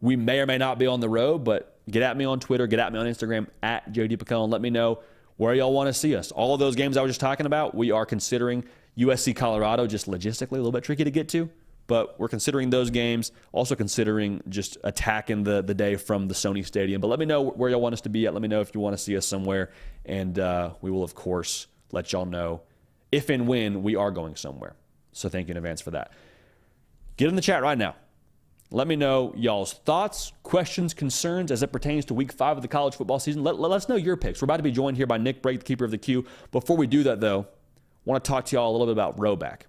We may or may not be on the road, but get at me on Twitter, get at me on Instagram, at JD Pickell, and let me know where y'all want to see us. All of those games I was just talking about, we are considering. USC, Colorado, just logistically a little bit tricky to get to, but we're considering those games. Also considering just attacking the day from the Sony Stadium. But let me know where y'all want us to be at. Let me know if you want to see us somewhere, and we will, of course, let y'all know if and when we are going somewhere. So thank you in advance for that. Get in the chat right now. Let me know y'all's thoughts, questions, concerns as it pertains to week 5 of the college football season. Let us know your picks. We're about to be joined here by Nick Brake, the keeper of the queue. Before we do that, though, I want to talk to y'all a little bit about Rowback.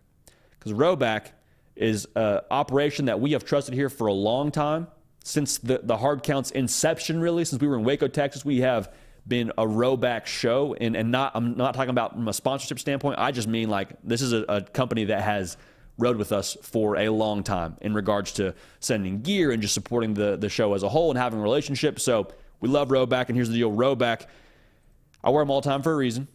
Because Rowback is an operation that we have trusted here for a long time. Since the Hard Count's inception, really, since we were in Waco, Texas, we have been a Rowback show. And I'm not talking about from a sponsorship standpoint. I just mean like this is a company that has rode with us for a long time in regards to sending gear and just supporting the show as a whole and having a relationship. So we love Rowback, and here's the deal. Rowback, I wear them all the time for a reason.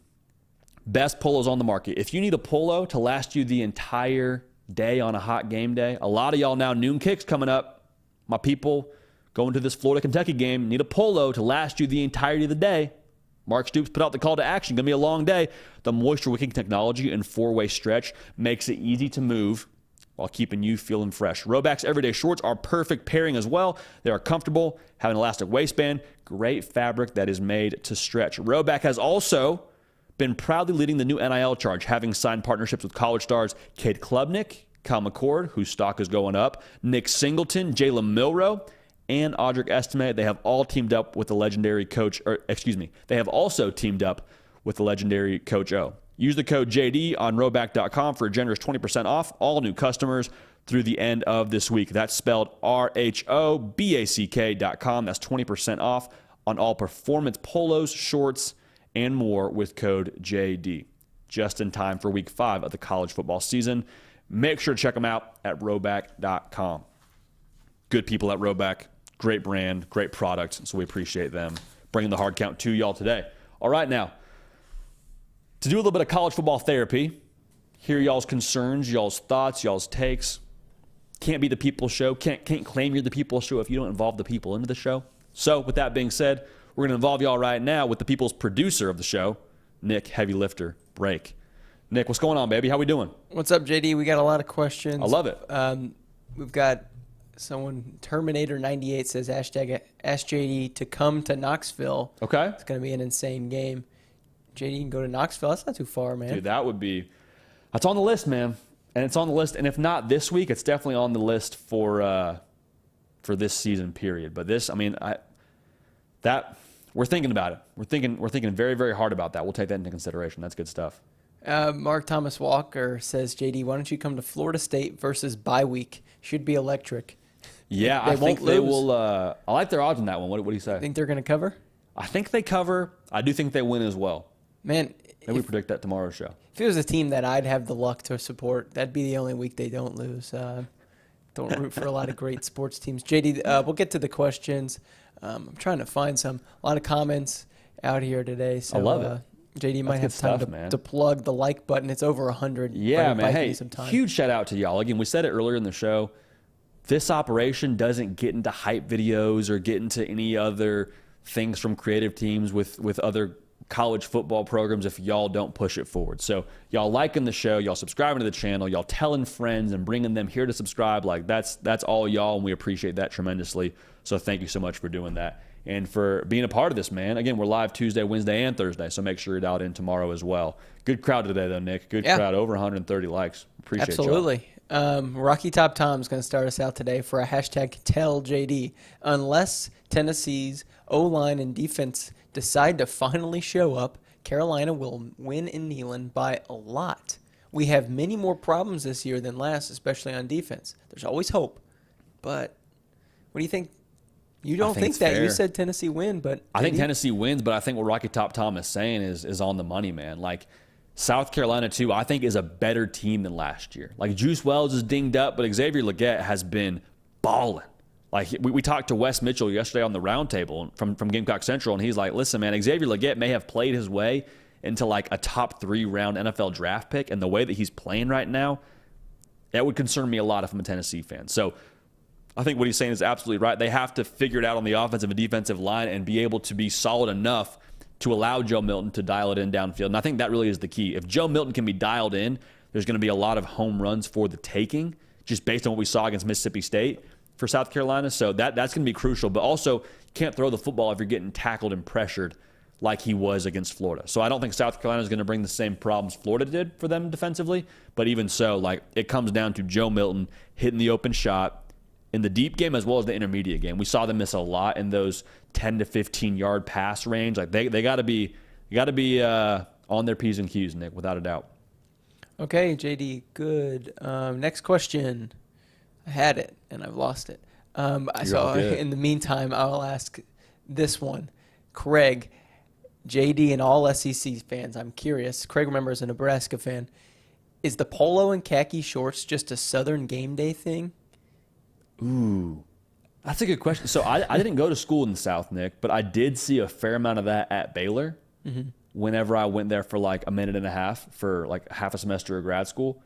Best polos on the market. If you need a polo to last you the entire day on a hot game day, a lot of y'all now, noon kicks coming up. My people going to this Florida-Kentucky game need a polo to last you the entirety of the day. Mark Stoops put out the call to action. Going to be a long day. The moisture wicking technology and 4-way stretch makes it easy to move while keeping you feeling fresh. Rowback's everyday shorts are perfect pairing as well. They are comfortable, have an elastic waistband, great fabric that is made to stretch. Rowback has also been proudly leading the new NIL charge, having signed partnerships with college stars Cade Klubnik, Kyle McCord, whose stock is going up, Nick Singleton, Jalen Milroe, and Audric Estime. They have all teamed up with the legendary coach, they have also teamed up with the legendary Coach O. Use the code JD on rowback.com for a generous 20% off all new customers through the end of this week. That's spelled RHOBACK.com. That's 20% off on all performance polos, shorts, and more with code JD. Just in time for week 5 of the college football season. Make sure to check them out at rowback.com. Good people at Rowback. Great brand, great product, so we appreciate them bringing the Hard Count to y'all today. All right, now, to do a little bit of college football therapy, hear y'all's concerns, y'all's thoughts, y'all's takes. Can't be the people's show. Can't claim you're the people's show if you don't involve the people into the show. So, with that being said, we're going to involve y'all right now with the people's producer of the show, Nick Heavy Lifter Brake. Nick, what's going on, baby? How we doing? What's up, JD? We got a lot of questions. I love it. We've got someone, Terminator98 says, ask JD to come to Knoxville. Okay. It's going to be an insane game. JD can go to Knoxville. That's not too far, man. Dude, that's on the list, man. And it's on the list. And if not this week, it's definitely on the list for this season period. But this, we're thinking about it. We're thinking very, very hard about that. We'll take that into consideration. That's good stuff. Mark Thomas Walker says, JD, why don't you come to Florida State versus bye week? Should be electric. Yeah, I think they will. I like their odds on that one. What do you say? Think they're going to cover? I think they cover. I do think they win as well. Man. Maybe we predict that tomorrow's show. If it was a team that I'd have the luck to support, that'd be the only week they don't lose. Don't root for a lot of great sports teams. JD, we'll get to the questions. I'm trying to find a lot of comments out here today. So, I love it. JD might have time to plug the like button. It's over 100. Yeah, man. Hey, huge shout out to y'all. Again, we said it earlier in the show. This operation doesn't get into hype videos or get into any other things from creative teams with other college football programs if y'all don't push it forward. So y'all liking the show, y'all subscribing to the channel, y'all telling friends and bringing them here to subscribe. Like that's all y'all, and we appreciate that tremendously. So thank you so much for doing that and for being a part of this, man. Again, we're live Tuesday, Wednesday, and Thursday, so make sure you're dialed in tomorrow as well. Good crowd today, though, Nick. Good crowd, over 130 likes. Appreciate it. Absolutely. Rocky Top Tom's going to start us out today for a hashtag #TellJD. Unless Tennessee's O-line and defense decide to finally show up, Carolina will win in Neyland by a lot. We have many more problems this year than last, especially on defense. There's always hope. But what do you think? You don't think that. Fair. You said Tennessee win, but I think Tennessee wins, but I think what Rocky Top Tom is saying is on the money, man. Like South Carolina, too, I think is a better team than last year. Like Juice Wells is dinged up, but Xavier Legette has been balling. Like we talked to Wes Mitchell yesterday on the roundtable from Gamecock Central, and he's like, listen, man, Xavier Legette may have played his way into like a top 3 round NFL draft pick, and the way that he's playing right now, that would concern me a lot if I'm a Tennessee fan. So I think what he's saying is absolutely right. They have to figure it out on the offensive and defensive line and be able to be solid enough to allow Joe Milton to dial it in downfield. And I think that really is the key. If Joe Milton can be dialed in, there's going to be a lot of home runs for the taking, just based on what we saw against Mississippi State for South Carolina. So that's going to be crucial. But also, you can't throw the football if you're getting tackled and pressured like he was against Florida. So I don't think South Carolina is going to bring the same problems Florida did for them defensively. But even so, like it comes down to Joe Milton hitting the open shot in the deep game as well as the intermediate game. We saw them miss a lot in those 10 to 15 yard pass range. Like they got to be on their P's and Q's, Nick, without a doubt. Okay, JD, good. Next question. I had it and I've lost it. In the meantime, I'll ask this one. Craig, JD, and all SEC fans, I'm curious. Craig, remember, is a Nebraska fan. Is the polo and khaki shorts just a Southern game day thing? Ooh, that's a good question. So I didn't go to school in the South, Nick, but I did see a fair amount of that at Baylor whenever I went there for like a minute and a half for like half a semester of grad school.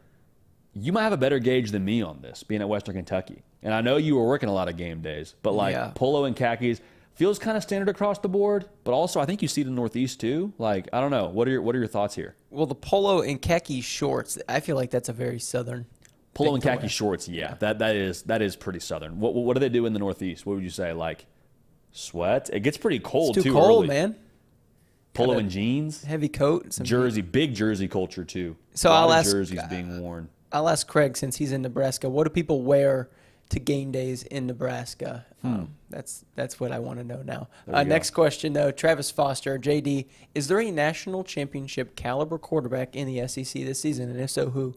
You might have a better gauge than me on this, being at Western Kentucky. And I know you were working a lot of game days, but like polo and khakis feels kind of standard across the board, but also I think you see it in the Northeast too. Like, I don't know. What are your thoughts here? Well, the polo and khaki shorts, I feel like that's a very Southern polo and khaki shorts, that is pretty Southern. What do they do in the Northeast? What would you say? Like sweat? It gets pretty cold it's too too cold, early. Man. Polo and jeans, heavy coat, big jersey culture too. So I'll ask jerseys being worn. I'll ask Craig, since he's in Nebraska. What do people wear to game days in Nebraska? That's what I want to know now. Next question though, Travis Foster, JD, is there a national championship caliber quarterback in the SEC this season, and if so, who?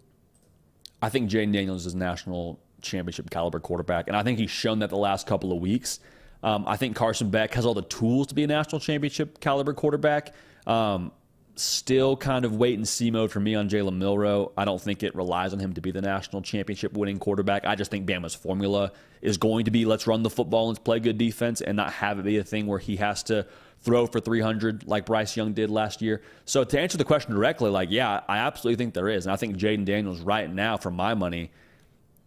I think Jaden Daniels is national championship caliber quarterback, and I think he's shown that the last couple of weeks. I think Carson Beck has all the tools to be a national championship caliber quarterback. Still kind of wait and see mode for me on Jalen Milroe. I don't think it relies on him to be the national championship winning quarterback. I just think Bama's formula is going to be let's run the football and let's play good defense and not have it be a thing where he has to throw for 300 like Bryce Young did last year. So to answer the question directly, I absolutely think there is. And I think Jaden Daniels right now, for my money,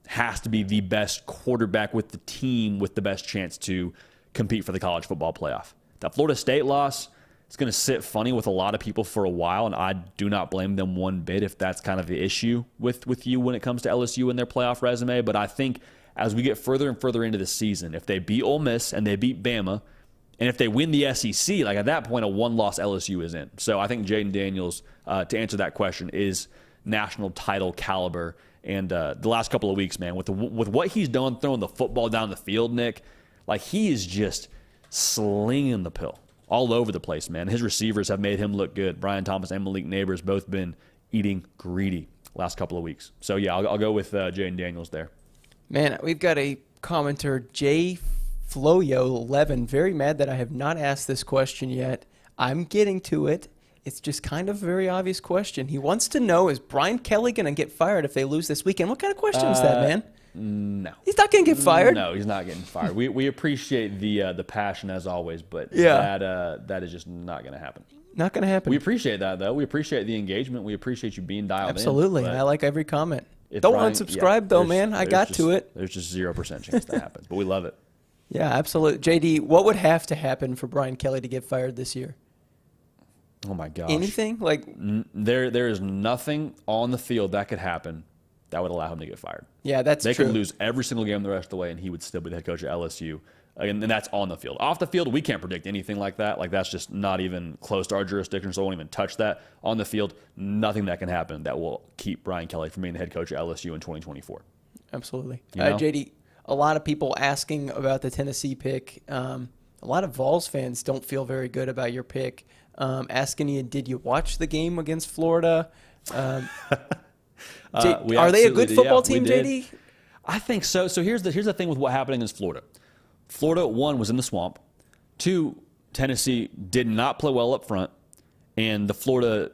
has to be the best quarterback with the team with the best chance to compete for the college football playoff. That Florida State loss, it's going to sit funny with a lot of people for a while, and I do not blame them one bit if that's kind of the issue with you when it comes to LSU and their playoff resume. But I think as we get further and further into the season, if they beat Ole Miss and they beat Bama, and if they win the SEC, like at that point, a one-loss LSU is in. So I think Jaden Daniels, to answer that question, is national title caliber. And the last couple of weeks, man, with what he's done throwing the football down the field, Nick, like he is just slinging the pill all over the place, man. His receivers have made him look good. Brian Thomas and Malik Neighbors both been eating greedy last couple of weeks. So, yeah, I'll go with Jaden Daniels there. Man, we've got a commenter, Jay Floyo11, very mad that I have not asked this question yet. I'm getting to it. It's just kind of a very obvious question. He wants to know, is Brian Kelly going to get fired if they lose this weekend? What kind of question is that, man? No. He's not going to get fired? No, he's not getting fired. We appreciate the passion as always, but that is just not going to happen. Not going to happen. We appreciate that, though. We appreciate the engagement. We appreciate you being dialed Absolutely. in. I like every comment. If Don't Brian, unsubscribe, though, man. I got to it. There's just 0% chance that happens, but we love it. Yeah, absolutely. JD, what would have to happen for Brian Kelly to get fired this year? Oh, my gosh. Anything? Like there is nothing on the field that could happen that would allow him to get fired. Yeah, that's They true. could lose every single game the rest of the way, and he would still be the head coach at LSU. And that's on the field. Off the field, we can't predict anything like that. Like, that's just not even close to our jurisdiction, so I won't even touch that. On the field, nothing that can happen that will keep Brian Kelly from being the head coach at LSU in 2024. Absolutely. You know? JD, a lot of people asking about the Tennessee pick. A lot of Vols fans don't feel very good about your pick. Asking you, did you watch the game against Florida? Are they a good football team, JD? I think so. So here's the thing with what happened against Florida. Florida, 1, was in the swamp. 2, Tennessee did not play well up front. And the Florida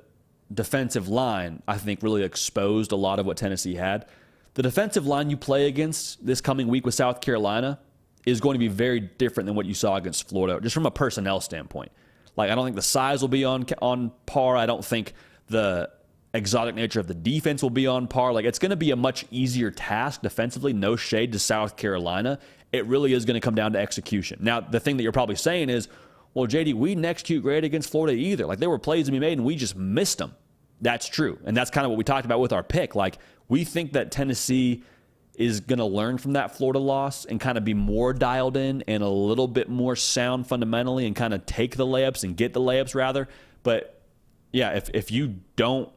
defensive line, I think, really exposed a lot of what Tennessee had. The defensive line you play against this coming week with South Carolina is going to be very different than what you saw against Florida, just from a personnel standpoint. Like, I don't think the size will be on par. I don't think the exotic nature of the defense will be on par. Like, it's going to be a much easier task defensively. No shade to South Carolina. It really is going to come down to execution. Now, the thing that you're probably saying is, well, JD, we didn't execute great against Florida either. Like, there were plays to be made, and we just missed them. That's true. And that's kind of what we talked about with our pick. Like, we think that Tennessee is going to learn from that Florida loss and kind of be more dialed in and a little bit more sound fundamentally and kind of take the layups and get the layups, rather. But, yeah, if you don't,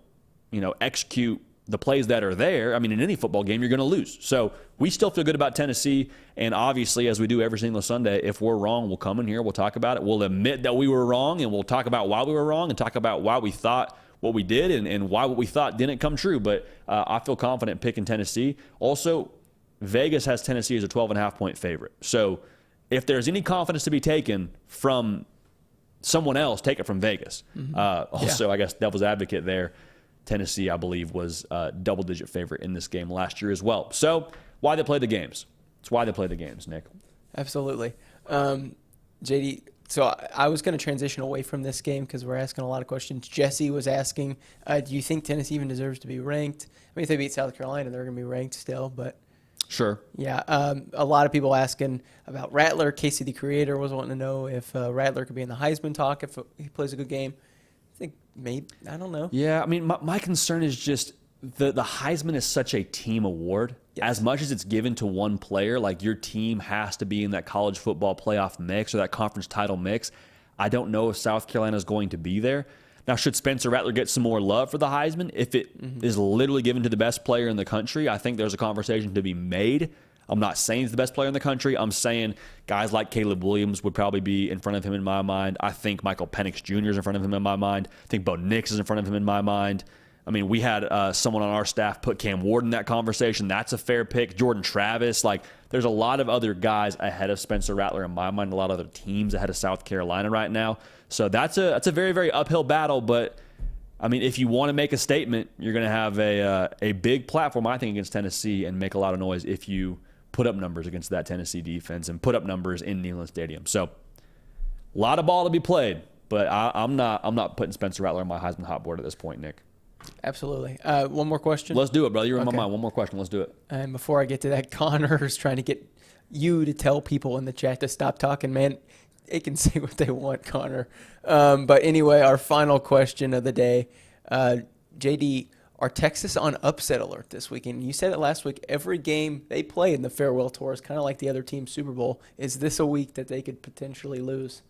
execute the plays that are there, I mean, in any football game, you're going to lose. So we still feel good about Tennessee. And obviously, as we do every single Sunday, if we're wrong, we'll come in here, we'll talk about it. We'll admit that we were wrong, and we'll talk about why we were wrong and talk about why we thought what we did and why what we thought didn't come true. But I feel confident picking Tennessee. Also, Vegas has Tennessee as a 12.5-point favorite. So if there's any confidence to be taken from someone else, take it from Vegas. I guess devil's advocate there. Tennessee, I believe, was a double-digit favorite in this game last year as well. So why they play the games. It's why they play the games, Nick. Absolutely. JD, so I was going to transition away from this game because we're asking a lot of questions. Jesse was asking, do you think Tennessee even deserves to be ranked? I mean, if they beat South Carolina, they're going to be ranked still, but... Sure. Yeah. A lot of people asking about Rattler. Casey, the creator, was wanting to know if Rattler could be in the Heisman talk if he plays a good game. I think maybe. I don't know. Yeah, I mean, my concern is just the Heisman is such a team award. Yes. As much as it's given to one player, like your team has to be in that college football playoff mix or that conference title mix. I don't know if South Carolina is going to be there. Now, should Spencer Rattler get some more love for the Heisman? If it is literally given to the best player in the country, I think there's a conversation to be made. I'm not saying he's the best player in the country. I'm saying guys like Caleb Williams would probably be in front of him in my mind. I think Michael Penix Jr. is in front of him in my mind. I think Bo Nix is in front of him in my mind. I mean, we had someone on our staff put Cam Ward in that conversation. That's a fair pick. Jordan Travis. Like, there's a lot of other guys ahead of Spencer Rattler in my mind, a lot of other teams ahead of South Carolina right now. So that's a very, very uphill battle. But, I mean, if you want to make a statement, you're going to have a big platform, I think, against Tennessee and make a lot of noise if you put up numbers against that Tennessee defense and put up numbers in Neyland Stadium. So a lot of ball to be played, but I'm not putting Spencer Rattler on my Heisman hot board at this point, Nick. Absolutely. One more question. Let's do it, brother. You're in my mind. One more question. Let's do it. And before I get to that, Connor is trying to get you to tell people in the chat to stop talking, man. They can say what they want, Connor. But anyway, our final question of the day. JD, are Texas on upset alert this weekend? You said it last week. Every game they play in the farewell tour is kind of like the other team's Super Bowl. Is this a week that they could potentially lose?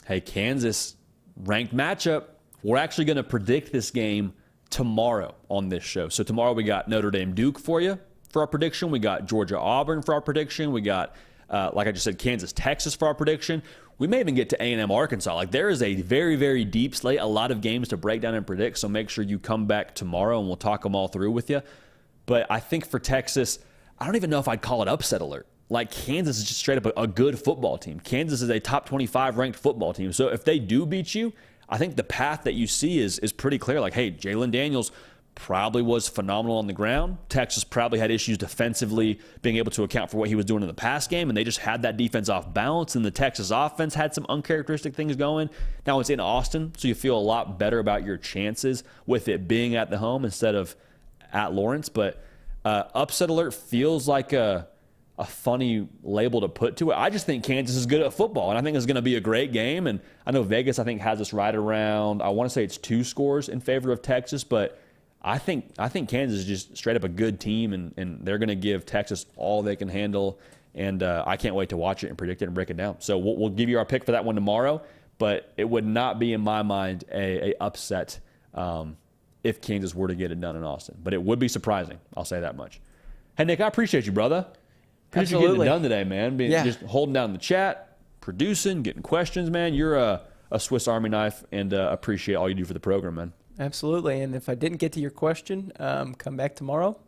Hey, Kansas, ranked matchup. We're actually going to predict this game tomorrow on this show. So tomorrow we got Notre Dame Duke for you for our prediction. We got Georgia Auburn for our prediction. We got, like I just said, Kansas Texas for our prediction. We may even get to A&M Arkansas. Like, there is a very, very deep slate, a lot of games to break down and predict. So make sure you come back tomorrow and we'll talk them all through with you. But I think for Texas, I don't even know if I'd call it upset alert. Like, Kansas is just straight up a good football team. Kansas is a top 25 ranked football team. So if they do beat you, I think the path that you see is pretty clear. Like, hey, Jalen Daniels probably was phenomenal on the ground. Texas probably had issues defensively being able to account for what he was doing in the pass game, and they just had that defense off balance, and the Texas offense had some uncharacteristic things going. Now it's in Austin, so you feel a lot better about your chances with it being at the home instead of at Lawrence. But upset alert feels like a funny label to put to it. I just think Kansas is good at football, and I think it's going to be a great game. And I know Vegas, I think, has us right around, I want to say it's 2 scores in favor of Texas, but I think Kansas is just straight up a good team, and they're going to give Texas all they can handle. And I can't wait to watch it and predict it and break it down. So we'll give you our pick for that one tomorrow, but it would not be, in my mind, a upset if Kansas were to get it done in Austin. But it would be surprising. I'll say that much. Hey, Nick, I appreciate you, brother. Appreciate you getting it done today, man. Just holding down the chat, producing, getting questions, man. You're a Swiss Army knife, and appreciate all you do for the program, man. Absolutely. And if I didn't get to your question, come back tomorrow,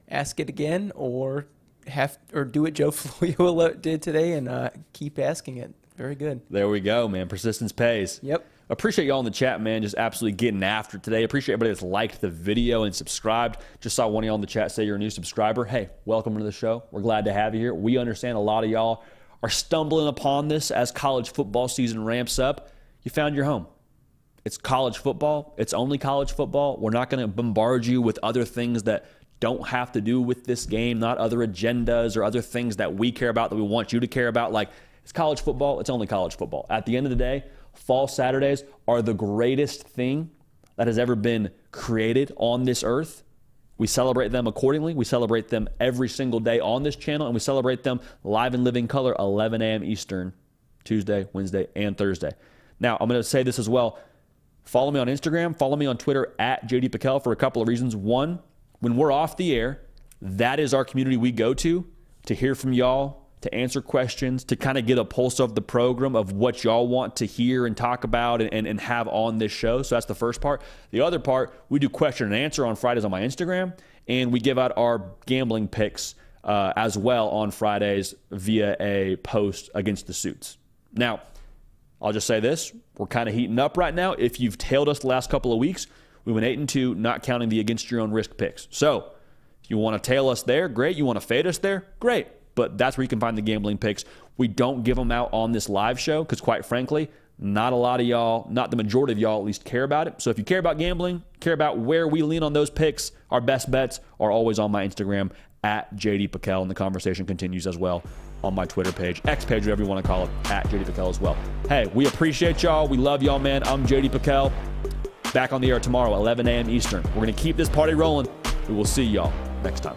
ask it again, or do what Joe Florio did today and keep asking it. Very good. There we go, man. Persistence pays. Yep. Appreciate y'all in the chat, man. Just absolutely getting after it today. Appreciate everybody that's liked the video and subscribed. Just saw one of y'all in the chat say you're a new subscriber. Hey, welcome to the show. We're glad to have you here. We understand a lot of y'all are stumbling upon this as college football season ramps up. You found your home. It's college football. It's only college football. We're not going to bombard you with other things that don't have to do with this game, not other agendas or other things that we care about that we want you to care about. Like, it's college football. It's only college football. At the end of the day, fall Saturdays are the greatest thing that has ever been created on this earth. We celebrate them accordingly. We celebrate them every single day on this channel, and we celebrate them live in living color, 11 a.m. Eastern, Tuesday, Wednesday, and Thursday. Now, I'm going to say this as well. Follow me on Instagram. Follow me on Twitter at JD Pickell for a couple of reasons. One, when we're off the air, that is our community we go to hear from y'all, to answer questions, to kind of get a pulse of the program, of what y'all want to hear and talk about and have on this show. So that's the first part. The other part, we do question and answer on Fridays on my Instagram, and we give out our gambling picks as well on Fridays via a post against the suits. Now, I'll just say this. We're kind of heating up right now. If you've tailed us the last couple of weeks, we went 8-2, not counting the against your own risk picks. So if you want to tail us there, great. You want to fade us there, great. But that's where you can find the gambling picks. We don't give them out on this live show because, quite frankly, not a lot of y'all, not the majority of y'all at least, care about it. So if you care about gambling, care about where we lean on those picks, our best bets are always on my Instagram at JD Pickell, and the conversation continues as well on my Twitter page, X page, whatever you want to call it, at JD Pickell as well. Hey, we appreciate y'all. We love y'all, man. I'm JD Pickell. Back on the air tomorrow, 11 a.m. Eastern. We're going to keep this party rolling. We will see y'all next time.